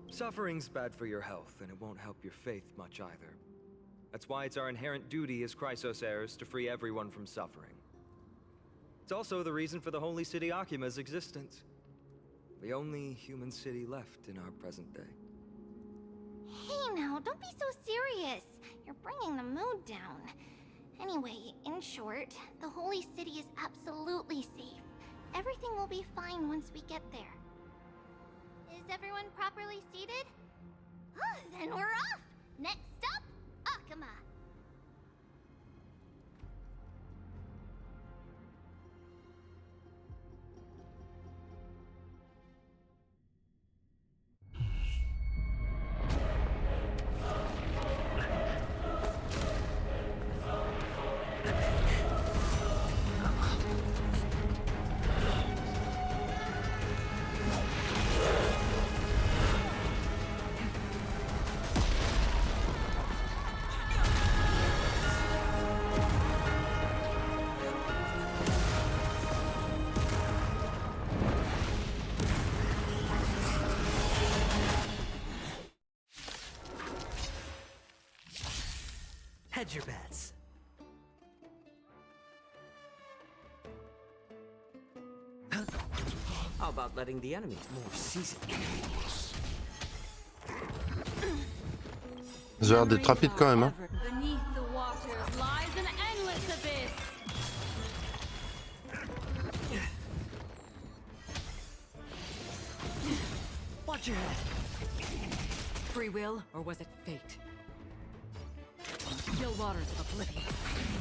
Suffering's bad for your health, and it won't help your faith much either. That's why it's our inherent duty as Chrysos heirs to free everyone from suffering. It's also the reason for the Holy City Akima's existence. The only human city left in our present day. Hey now, don't be so serious. You're bringing the mood down. Anyway, in short, the Holy City is absolutely safe. Everything will be fine once we get there. Is everyone properly seated? Then we're off! Next stop, Akima! Hedge your bets. How about letting the enemy more seasoned? Ils ont l'air d'être rapides quand même, hein. Beneath the waters lies an endless abyss. Watch your head. Free will, or was it fate? Still waters of oblivion.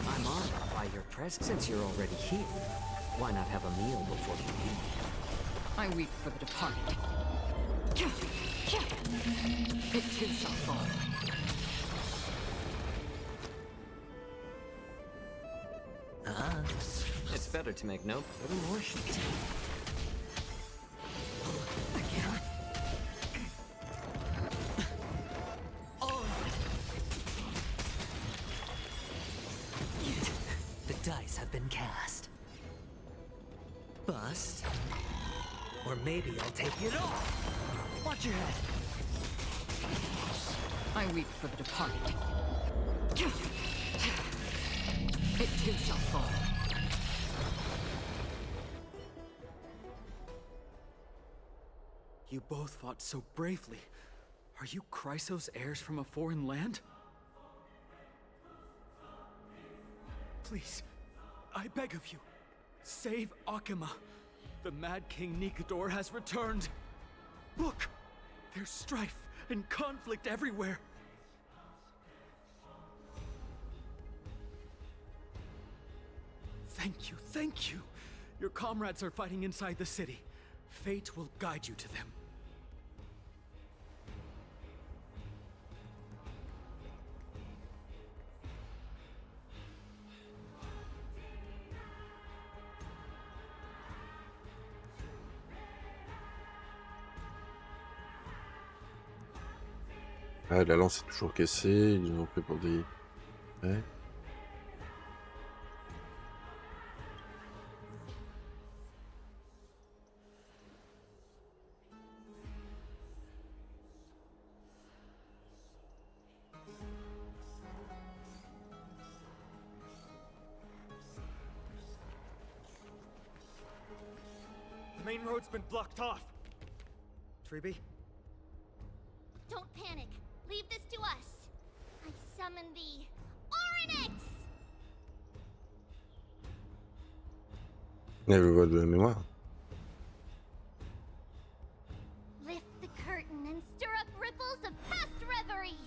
I'm honored by your presence. Since you're already here, why not have a meal before you leave? I weep for the departed. It too shall fall. It's better to make note a little more sheet. The dice have been cast. Bust. Or maybe I'll take it off. Watch your head. I weep for the departed. It too shall fall. You both fought so bravely. Are you Chrysos heirs from a foreign land? Please, I beg of you, save Akima. The Mad King Nikador has returned. Look, there's strife and conflict everywhere. Thank you. Your comrades are fighting inside the city. Fate will guide you to them. Ah, la lance est toujours cassée, ils ont fait pour des... Ouais. The main road's been blocked off. Treeby? Don't panic. Leave this to us. I summon the Oryx! Elle le voit de la mémoire. Lift the curtain and stir up ripples of past reverie.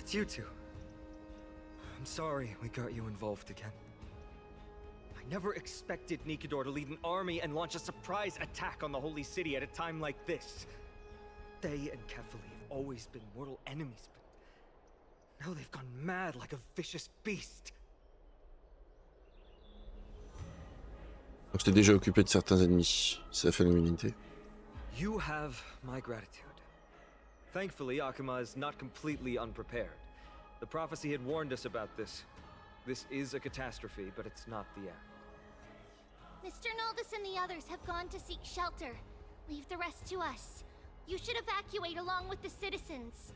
It's you two. I'm sorry we got you involved again. I never expected Nikador to lead an army and launch a surprise attack on the Holy City at a time like this. They and Kefali have always been mortal enemies, but now they've gone mad like a vicious beast. On s'est déjà occupé de certains ennemis. Ça fait l'immunité. You have my gratitude. Thankfully, Akima is not completely unprepared. The prophecy had warned us about this. This is a catastrophe, but it's not the end. Mr. Noldis and the others have gone to seek shelter. Leave the rest to us. You should evacuate along with the citizens.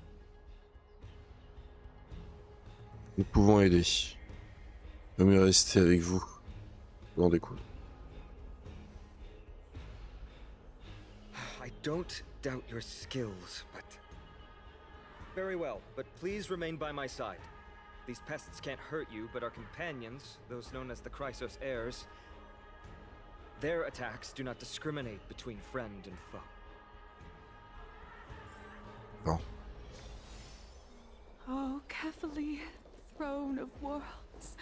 Nous pouvons aider. Vaut mieux rester avec vous. Dans des coups. I don't doubt your skills, but... Very well, but please remain by my side. These pests can't hurt you, but our companions, those known as the Chrysos heirs, their attacks do not discriminate between friend and foe. Non. Oh, Kefali, throne of worlds,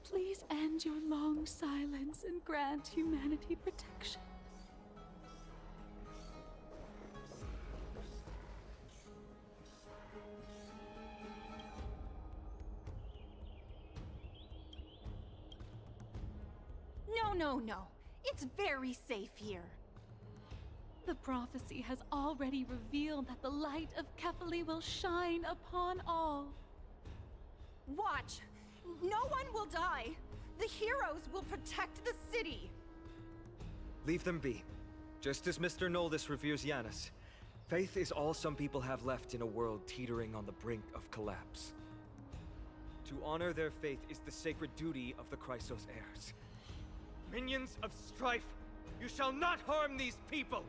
please end your long silence and grant humanity protection. No. It's very safe here. The prophecy has already revealed that the light of Kefali will shine upon all. Watch! No one will die! The heroes will protect the city! Leave them be. Just as Mr. Noldis reveres Yanis, faith is all some people have left in a world teetering on the brink of collapse. To honor their faith is the sacred duty of the Chrysos heirs. Minions of strife, you shall not harm these people!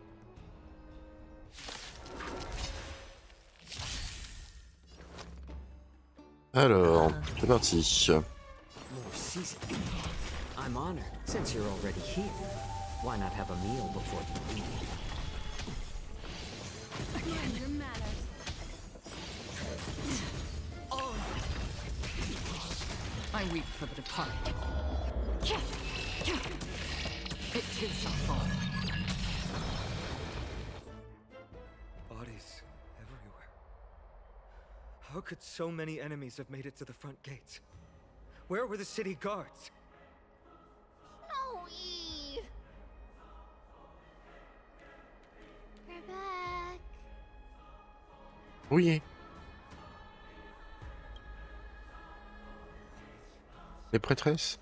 Alors, c'est parti. More seasoning. I'm honored, since you're already here. Why not have a meal before you leave? Again, your manners. Oh. I weep for the departed. It too shall fall. Bodies everywhere. How could so many enemies have made it to the front gates? Where were the city guards? Snowy! We're back. Oui. Les prêtresses.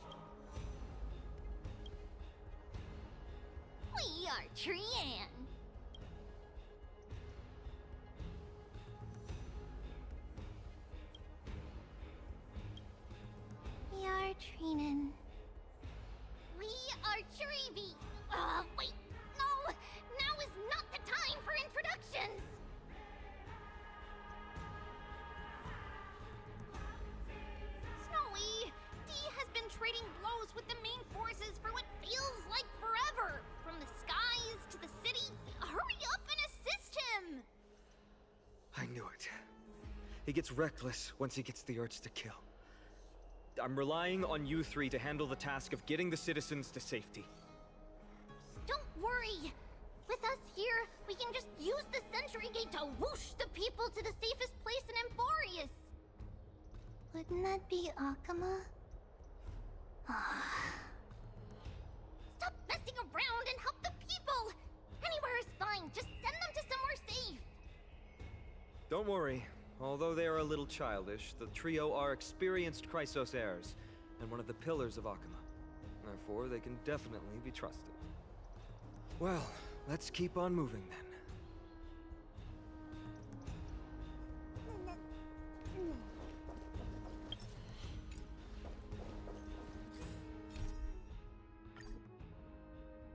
knew it. He gets reckless once he gets the urge to kill. I'm relying on you three to handle the task of getting the citizens to safety. Don't worry! With us here, we can just use the Sentry Gate to whoosh the people to the safest place in Emporius! Wouldn't that be Akama? Stop messing around and help the people! Anywhere is fine, just send them to somewhere safe! Don't worry. Although they are a little childish, the trio are experienced Chrysos heirs, and one of the pillars of Akama. Therefore, they can definitely be trusted. Well, let's keep on moving then.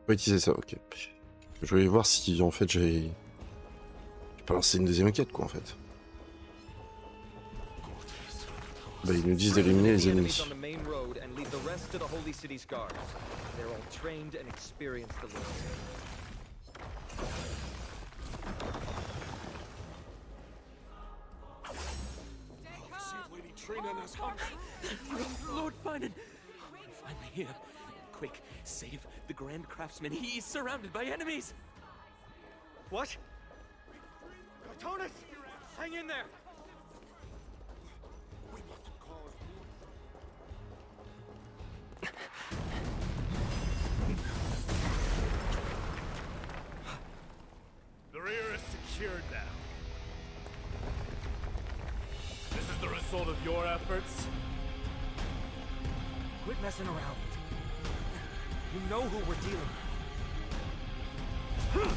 On va utiliser ça, ok. Je voulais voir si en fait j'ai pas lancé une deuxième quête quoi en fait. Bah ils nous disent d'éliminer les ennemis. Lord Finan! Finally here. Quick, save the Grand Craftsman. He's surrounded by enemies! What? Cartonus! Hang in there! The rear is secured now. This is the result of your efforts? Quit messing around. You know who we're dealing with.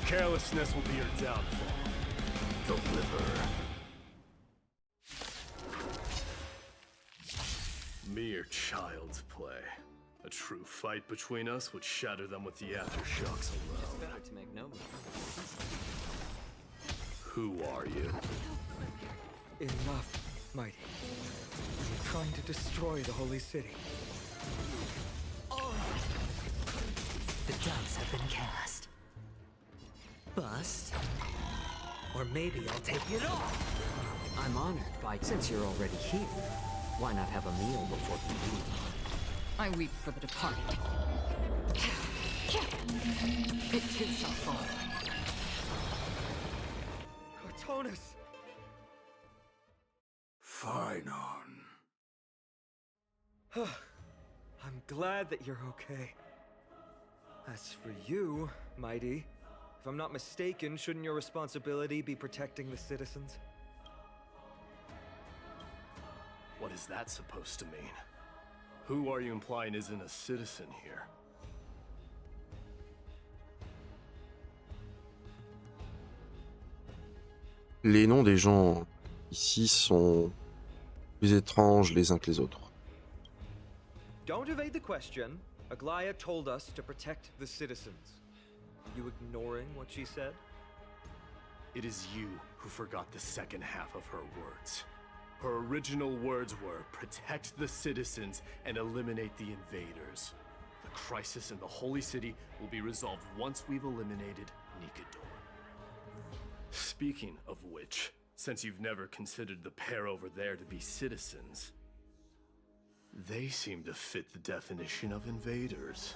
Carelessness will be your downfall. Deliver. Mere child's play. A true fight between us would shatter them with the aftershocks alone. It's better to make no move. Who are you? Enough, Mighty. You're trying to destroy the Holy City. The dice have been cast. Bust. Or maybe I'll take it off. I'm honored by, since you're already here, why not have a meal before you leave? I weep for the departed. It too shall fall. Cartonus! Finan. I'm glad that you're okay. As for you, Mighty, if I'm not mistaken, shouldn't your responsibility be protecting the citizens? What is that supposed to mean? Who are you implying isn't a citizen here? Les noms des gens ici sont plus étranges les uns que les autres. Don't evade the question. Aglaia told us to protect the citizens. Are you ignoring what she said? It is you who forgot the second half of her words. Her original words were, protect the citizens and eliminate the invaders. The crisis in the Holy City will be resolved once we've eliminated Nikador. Speaking of which, since you've never considered the pair over there to be citizens, they seem to fit the definition of invaders.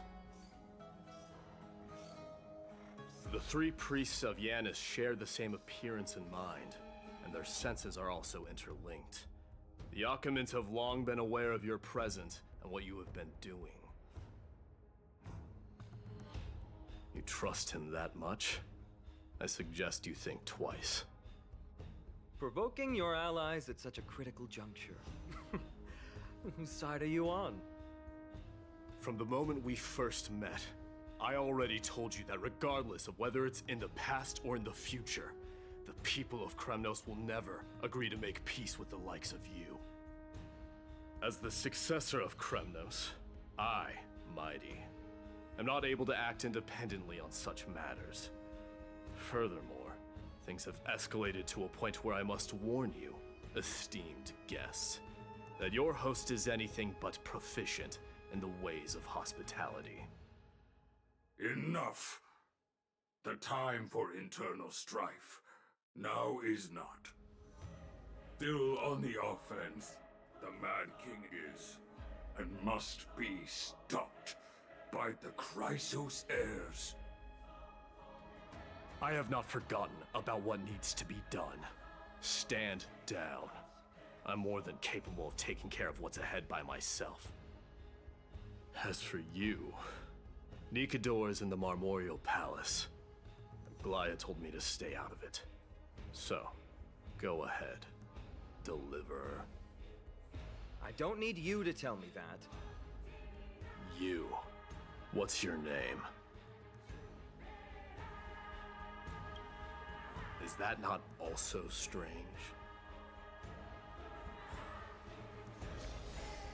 The three priests of Yanis share the same appearance and mind, and their senses are also interlinked. The Akamans have long been aware of your presence and what you have been doing. You trust him that much? I suggest you think twice. Provoking your allies at such a critical juncture. Whose side are you on? From the moment we first met, I already told you that regardless of whether it's in the past or in the future, the people of Kremnos will never agree to make peace with the likes of you. As the successor of Kremnos, I, Mighty, am not able to act independently on such matters. Furthermore, things have escalated to a point where I must warn you, esteemed guests, that your host is anything but proficient in the ways of hospitality. Enough! The time for internal strife now is not. Still on the offense, the Mad King is, and must be stopped by the Chrysos heirs. I have not forgotten about what needs to be done. Stand down. I'm more than capable of taking care of what's ahead by myself. As for you, Nikador is in the Marmorial Palace. Glaya told me to stay out of it. So, go ahead. Deliver. I don't need you to tell me that. You. What's your name? Is that not also strange?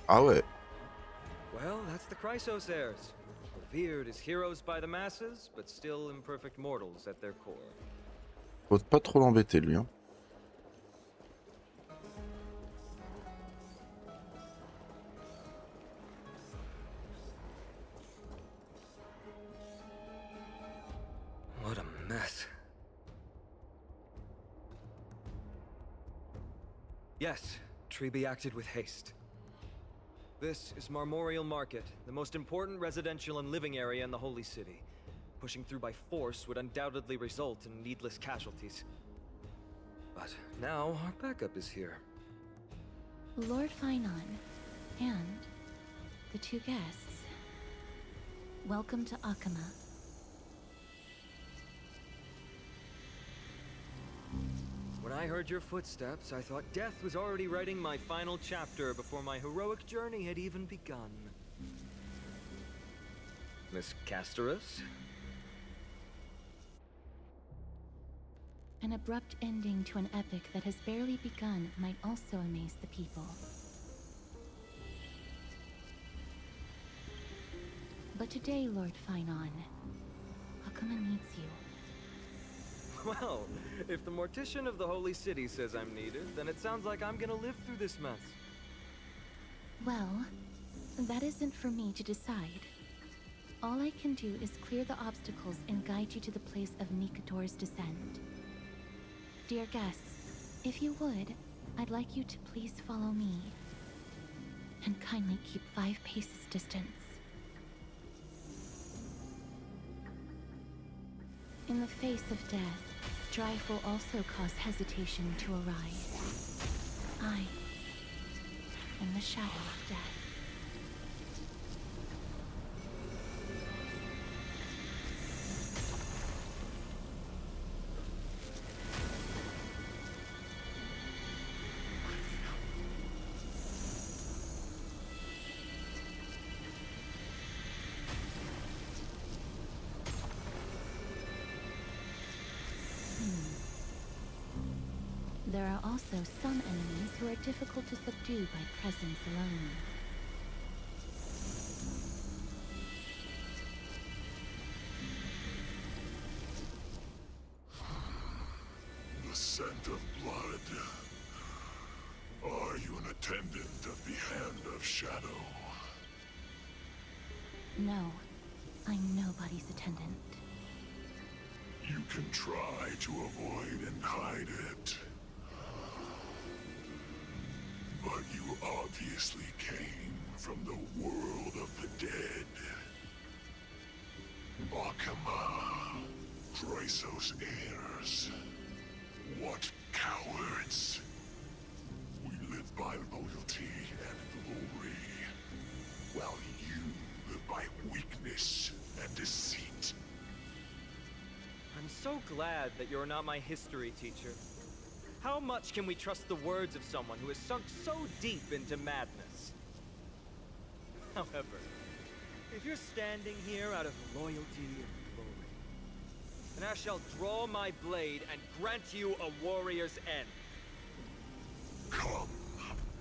Ah ouais. Well, that's the Chrysos heirs. Revered as heroes by the masses, but still imperfect mortals at their core. Faut pas trop l'embêter lui. Hein. What a mess. Yes, Treby acted with haste. This is Marmorial Market, the most important residential and living area in the Holy City. Pushing through by force would undoubtedly result in needless casualties. But now our backup is here. Lord Finon, and the two guests. Welcome to Akama. When I heard your footsteps, I thought death was already writing my final chapter before my heroic journey had even begun. Miss Casterus? An abrupt ending to an epic that has barely begun might also amaze the people. But today, Lord Finon, Akama needs you. Well, if the Mortician of the Holy City says I'm needed, then it sounds like I'm gonna live through this mess. Well, that isn't for me to decide. All I can do is clear the obstacles and guide you to the place of Nikador's descent. Dear guests, if you would, I'd like you to please follow me. And kindly keep 5 paces distance. In the face of death, strife will also cause hesitation to arise. I am the shadow of death. There are also some enemies who are difficult to subdue by presence alone. The scent of blood. Are you an attendant of the Hand of Shadow? No, I'm nobody's attendant. You can try to avoid and hide it. But you obviously came from the world of the dead. Akama, Chrysos heirs. What cowards! We live by loyalty and glory, while you live by weakness and deceit. I'm so glad that you're not my history teacher. How much can we trust the words of someone who has sunk so deep into madness? However, if you're standing here out of loyalty and glory, then I shall draw my blade and grant you a warrior's end. Come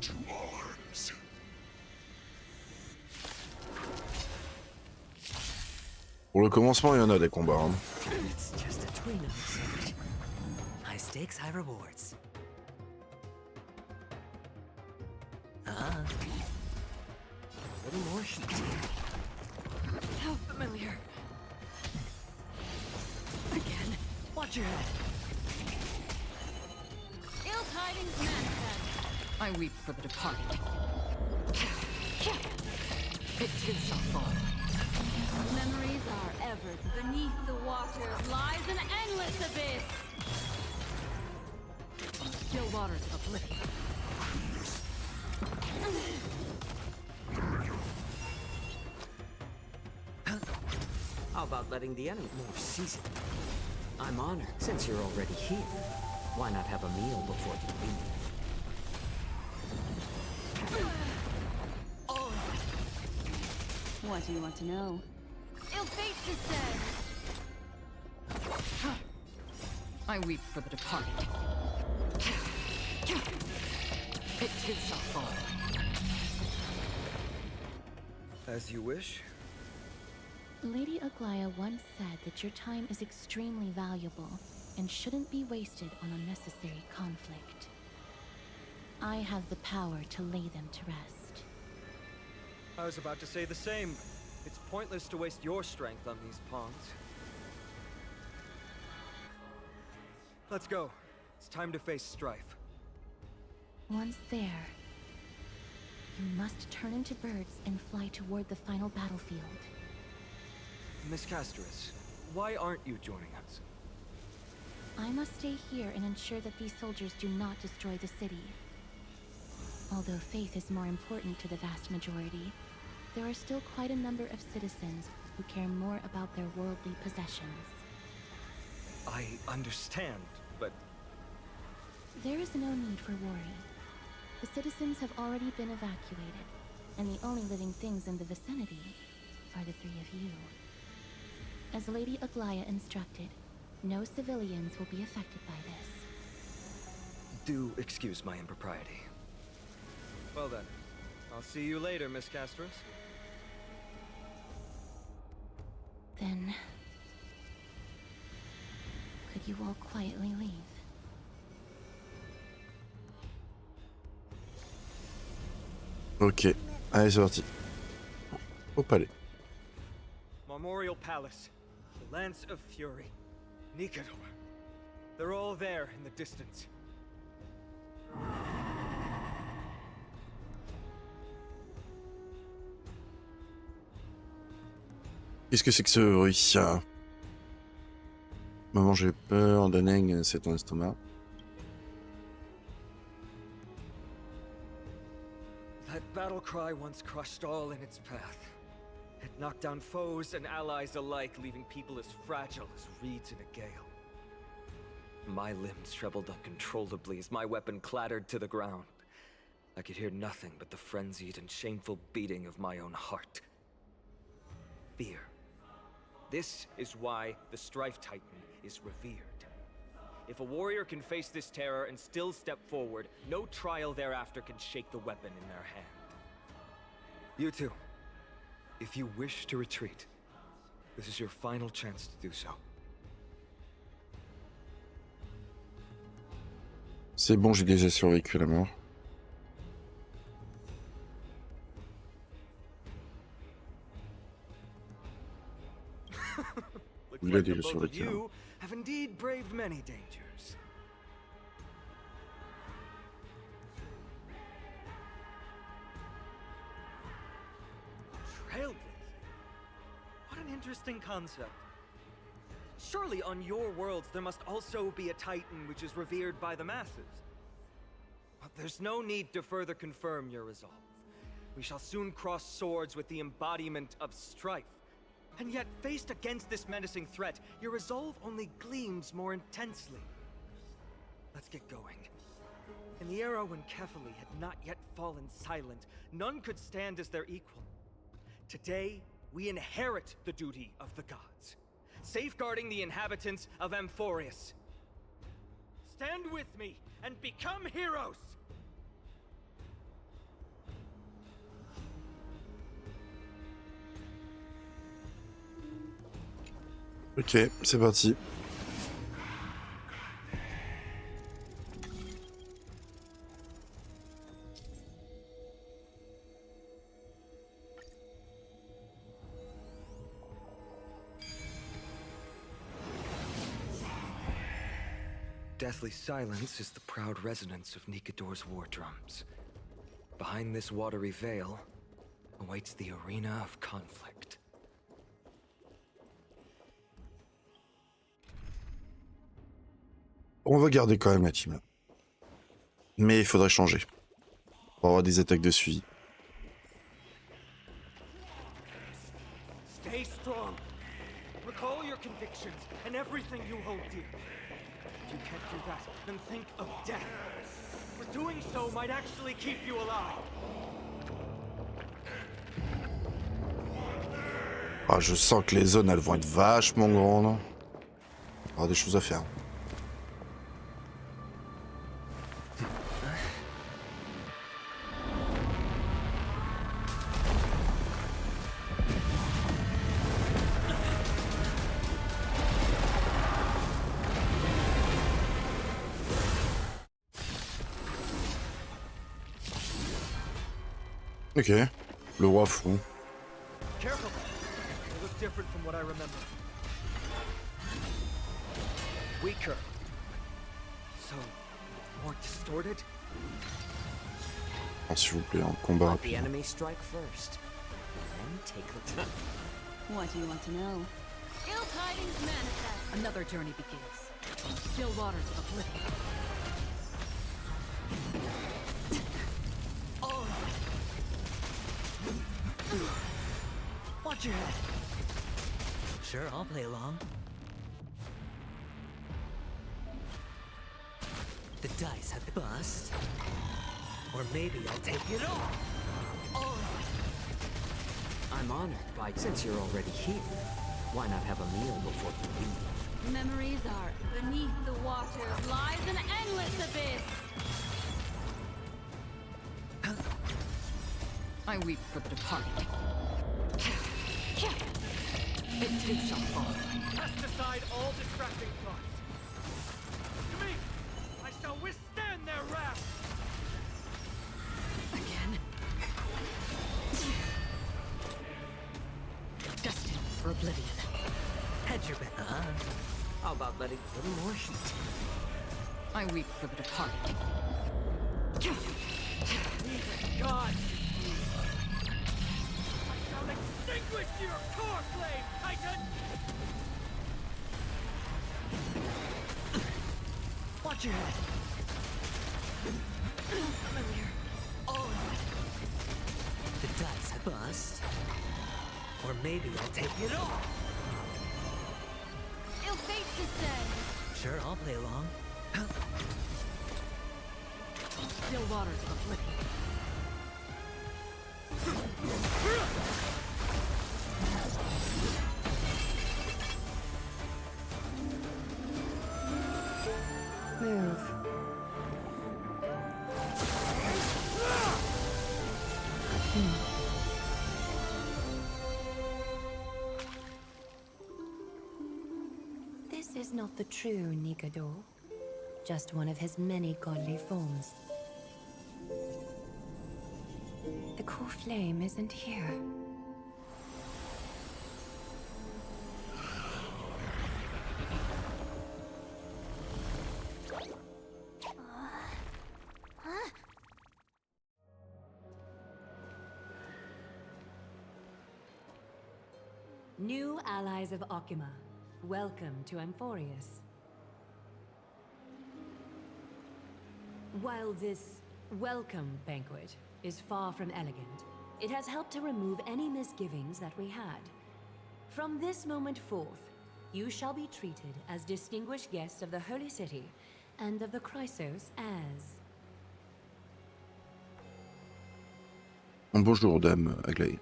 to arms. Pour le commencement, il y en a des combats. Hein. It's just between us. High stakes, high rewards. A little more heat. How familiar. Ill tidings manifest. I weep for the departed. It too shall fall. Memories are ever beneath the waters lies an endless abyss. Still waters of oblivion. How about letting the enemy more seasoned? I'm honored, since you're already here. Why not have a meal before you leave? Oh. What do you want to know? Ill fate descends. I weep for the departed. It too shall fall. As you wish. Lady Aglaya once said that your time is extremely valuable and shouldn't be wasted on unnecessary conflict. I have the power to lay them to rest. I was about to say the same. It's pointless to waste your strength on these pawns. Let's go. It's time to face strife. Once there, you must turn into birds and fly toward the final battlefield. Miss Castris, why aren't you joining us? I must stay here and ensure that these soldiers do not destroy the city. Although faith is more important to the vast majority, there are still quite a number of citizens who care more about their worldly possessions. I understand, but... There is no need for worry. The citizens have already been evacuated, and the only living things in the vicinity are the three of you. As Lady Aglaya instructed, no civilians will be affected by this. Do excuse my impropriety. Well then, I'll see you later, Miss Castris. Then... could you all quietly leave? Ok, allez c'est parti. Au palais. Memorial Palace, the Lance of Fury, Nicator. They're all there in the distance. Qu'est-ce que c'est que ce bruit? Maman, j'ai peur, Daneng, c'est ton estomac. That battle cry once crushed all in its path. It knocked down foes and allies alike, leaving people as fragile as reeds in a gale. My limbs trembled uncontrollably as my weapon clattered to the ground. I could hear nothing but the frenzied and shameful beating of my own heart. Fear. This is why the Strife Titan is revered. If a warrior can face this terror and still step forward, no trial thereafter can shake the weapon in their hand. You two, if you wish to retreat, this is your final chance to do so. C'est bon, j'ai déjà survécu à la mort. Looks like the both of you have indeed braved many dangers. Trailblazing? What an interesting concept. Surely on your worlds there must also be a titan which is revered by the masses. But there's no need to further confirm your resolve. We shall soon cross swords with the embodiment of strife. And yet, faced against this menacing threat, your resolve only gleams more intensely. Let's get going. In the era when Kefali had not yet fallen silent, none could stand as their equal. Today, we inherit the duty of the gods, safeguarding the inhabitants of Amphorius. Stand with me and become heroes! Ok, c'est parti. deathly silence is the proud resonance of Nikador's war drums. Behind this watery veil awaits the arena of conflict. On va garder quand même la team là. Mais il faudrait changer. Pour avoir des attaques de suivi. Stay strong. Recall your convictions and everything you hold dear. If you can't do that, then think of death. For doing so might actually keep you alive. Ah, je sens que les zones elles vont être vachement grandes. Il y aura des choses à faire. Ok, le roi fou. Careful. It looks different from what I remember. Weaker. So, more distorted? Oh, s'il vous plaît, en combat. Let the enemy strike first. Then take the time. What do you want to know? Ill tidings manifest. Another journey begins. On still waters of oblivion. Watch your head. Sure, I'll play along. The dice have bust. Or maybe I'll take it all. I'm honored by, since you're already here, why not have a meal before you leave? Memories are beneath the waters lies an endless abyss. I weep for the departed. It takes a fall. Cast aside all distracting thoughts. To me, I shall withstand their wrath. Again. Destined for oblivion. Hedge your bet. How about letting a little more heat? I weep for the departed. God! I shall extinguish your core flame, Titan! Watch your head. Familiar. The dice have bust. Or maybe I'll take it all. Ill fate descend. Sure, I'll play along. Still waters of oblivion. Move. This is not the true Nikador, just one of his many godly forms. The core flame isn't here. New allies of Okima, welcome to Amphorius. While this welcome banquet is far from elegant, it has helped to remove any misgivings that we had. From this moment forth, you shall be treated as distinguished guests of the Holy City and of the Chrysos as... Bonjour, dame Aglaé.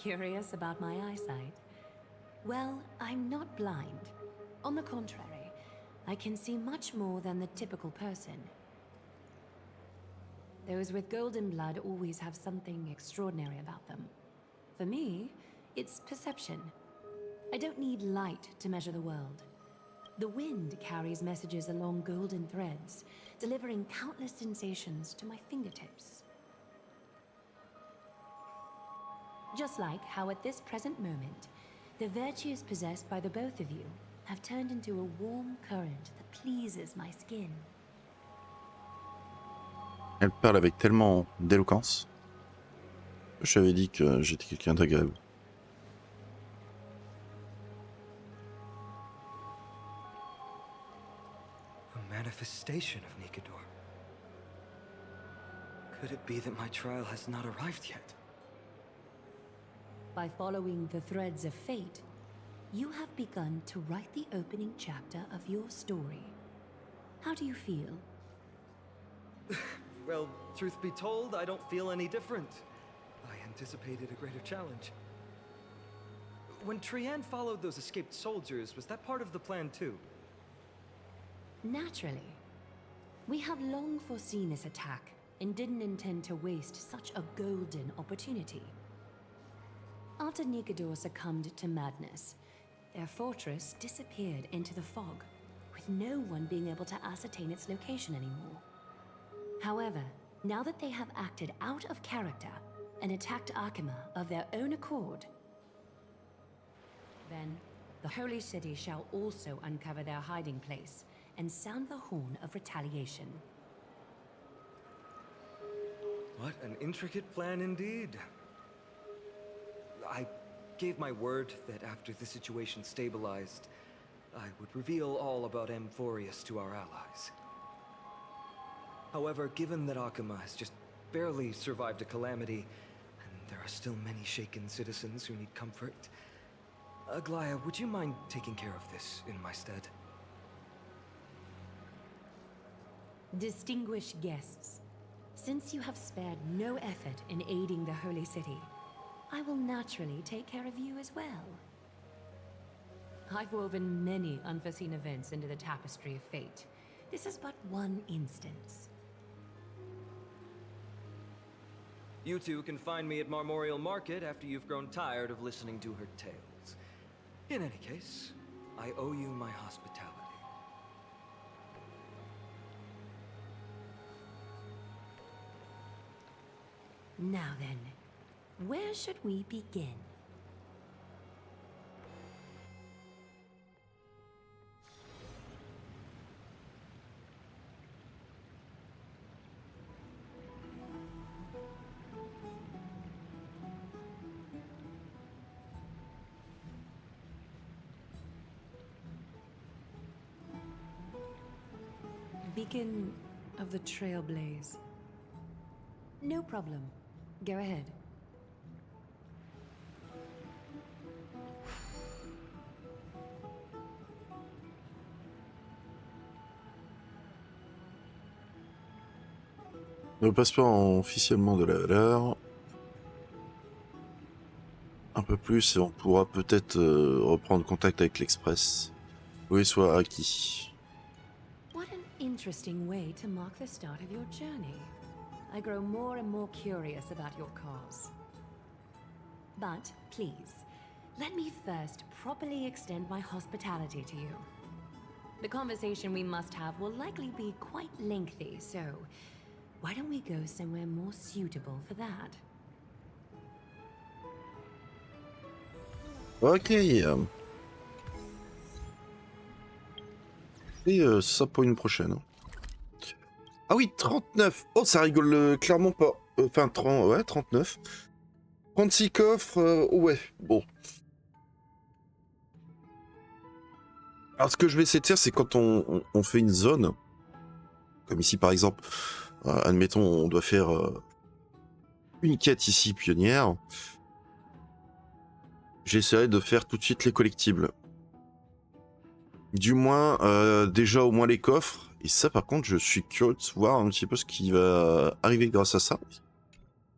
Curious about my eyesight? Well, I'm not blind. On the contrary, I can see much more than the typical person. Those with golden blood always have something extraordinary about them. For me, it's perception. I don't need light to measure the world. The wind carries messages along golden threads, delivering countless sensations to my fingertips. Just like how at this present moment, the virtues possessed by the both of you have turned into a warm current that pleases my skin. Elle parle avec tellement d'éloquence. Je t'avais dit que j'étais quelqu'un d'agréable. A manifestation of Nikedor. Could it be that my trial has not arrived yet? By following the threads of fate, you have begun to write the opening chapter of your story. How do you feel? Well, truth be told, I don't feel any different. I anticipated a greater challenge. When Trian followed those escaped soldiers, was that part of the plan too? Naturally. We have long foreseen this attack and didn't intend to waste such a golden opportunity. After Nikedor succumbed to madness, their fortress disappeared into the fog, with no one being able to ascertain its location anymore. However, now that they have acted out of character and attacked Arkema of their own accord, then the Holy City shall also uncover their hiding place and sound the horn of retaliation. What an intricate plan indeed. I gave my word that after the situation stabilized, I would reveal all about Amphorius to our allies. However, given that Arkema has just barely survived a calamity, and there are still many shaken citizens who need comfort, Aglaya, would you mind taking care of this in my stead? Distinguished guests, since you have spared no effort in aiding the Holy City, I will naturally take care of you as well. I've woven many unforeseen events into the tapestry of fate. This is but one instance. You two can find me at Marmorial Market after you've grown tired of listening to her tales. In any case, I owe you my hospitality. Now then, where should we begin? Beacon of the Trailblaze. No problem. Go ahead. Ne passe pas officiellement de la valeur. Un peu plus et on pourra peut-être reprendre contact avec l'Express. Oui, soit acquis. What an interesting way to mark the start of your journey. I grow more and more curious about your cause. But please, let me first properly extend my hospitality to you. The conversation we must have will likely be quite lengthy, so why don't we go somewhere more suitable for that? Ok. Et ça pour une prochaine. Ah oui, 39. Oh, ça rigole clairement pas. Enfin, 30, ouais, 39. 36 coffres, ouais, bon. Alors, ce que je vais essayer de faire, c'est quand on fait une zone, comme ici par exemple, admettons, on doit faire une quête ici, pionnière. J'essaierai de faire tout de suite les collectibles. Du moins, déjà au moins les coffres. Et ça, par contre, je suis curieux de voir un petit peu ce qui va arriver grâce à ça.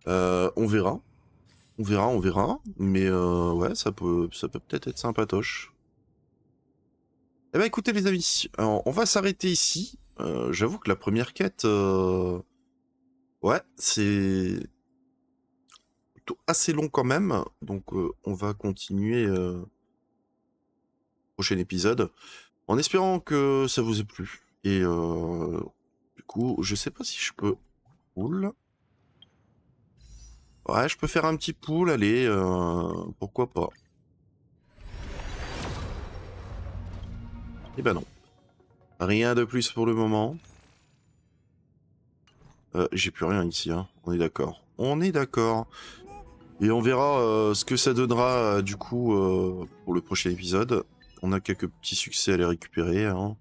On verra. On verra. Mais ouais, ça peut peut-être être sympatoche. Eh ben, écoutez, les amis, alors, on va s'arrêter ici. J'avoue que la première quête, ouais, c'est plutôt assez long quand même. Donc, on va continuer prochain épisode. En espérant que ça vous ait plu. Et du coup, je sais pas si je peux... Pool. Ouais, je peux faire un petit pool, allez, pourquoi pas. Eh ben non. Rien de plus pour le moment. J'ai plus rien ici, hein. On est d'accord. On est d'accord. Et on verra ce que ça donnera du coup pour le prochain épisode. On a quelques petits succès à les récupérer. Hein.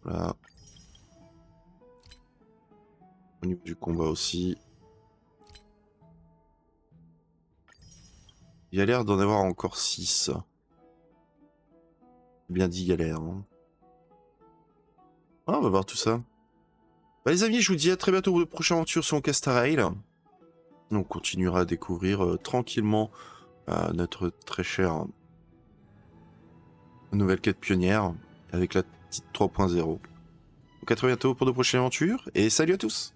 Voilà. Au niveau du combat aussi. Il y a l'air d'en avoir encore 6. Bien dit, il y a l'air. Hein. Ah, on va voir tout ça. Bah, les amis, je vous dis à très bientôt pour de prochaines aventures sur HONKAI STAR RAIL. On continuera à découvrir tranquillement notre très chère nouvelle quête pionnière avec la petite 3.0. Donc à très bientôt pour de prochaines aventures et salut à tous!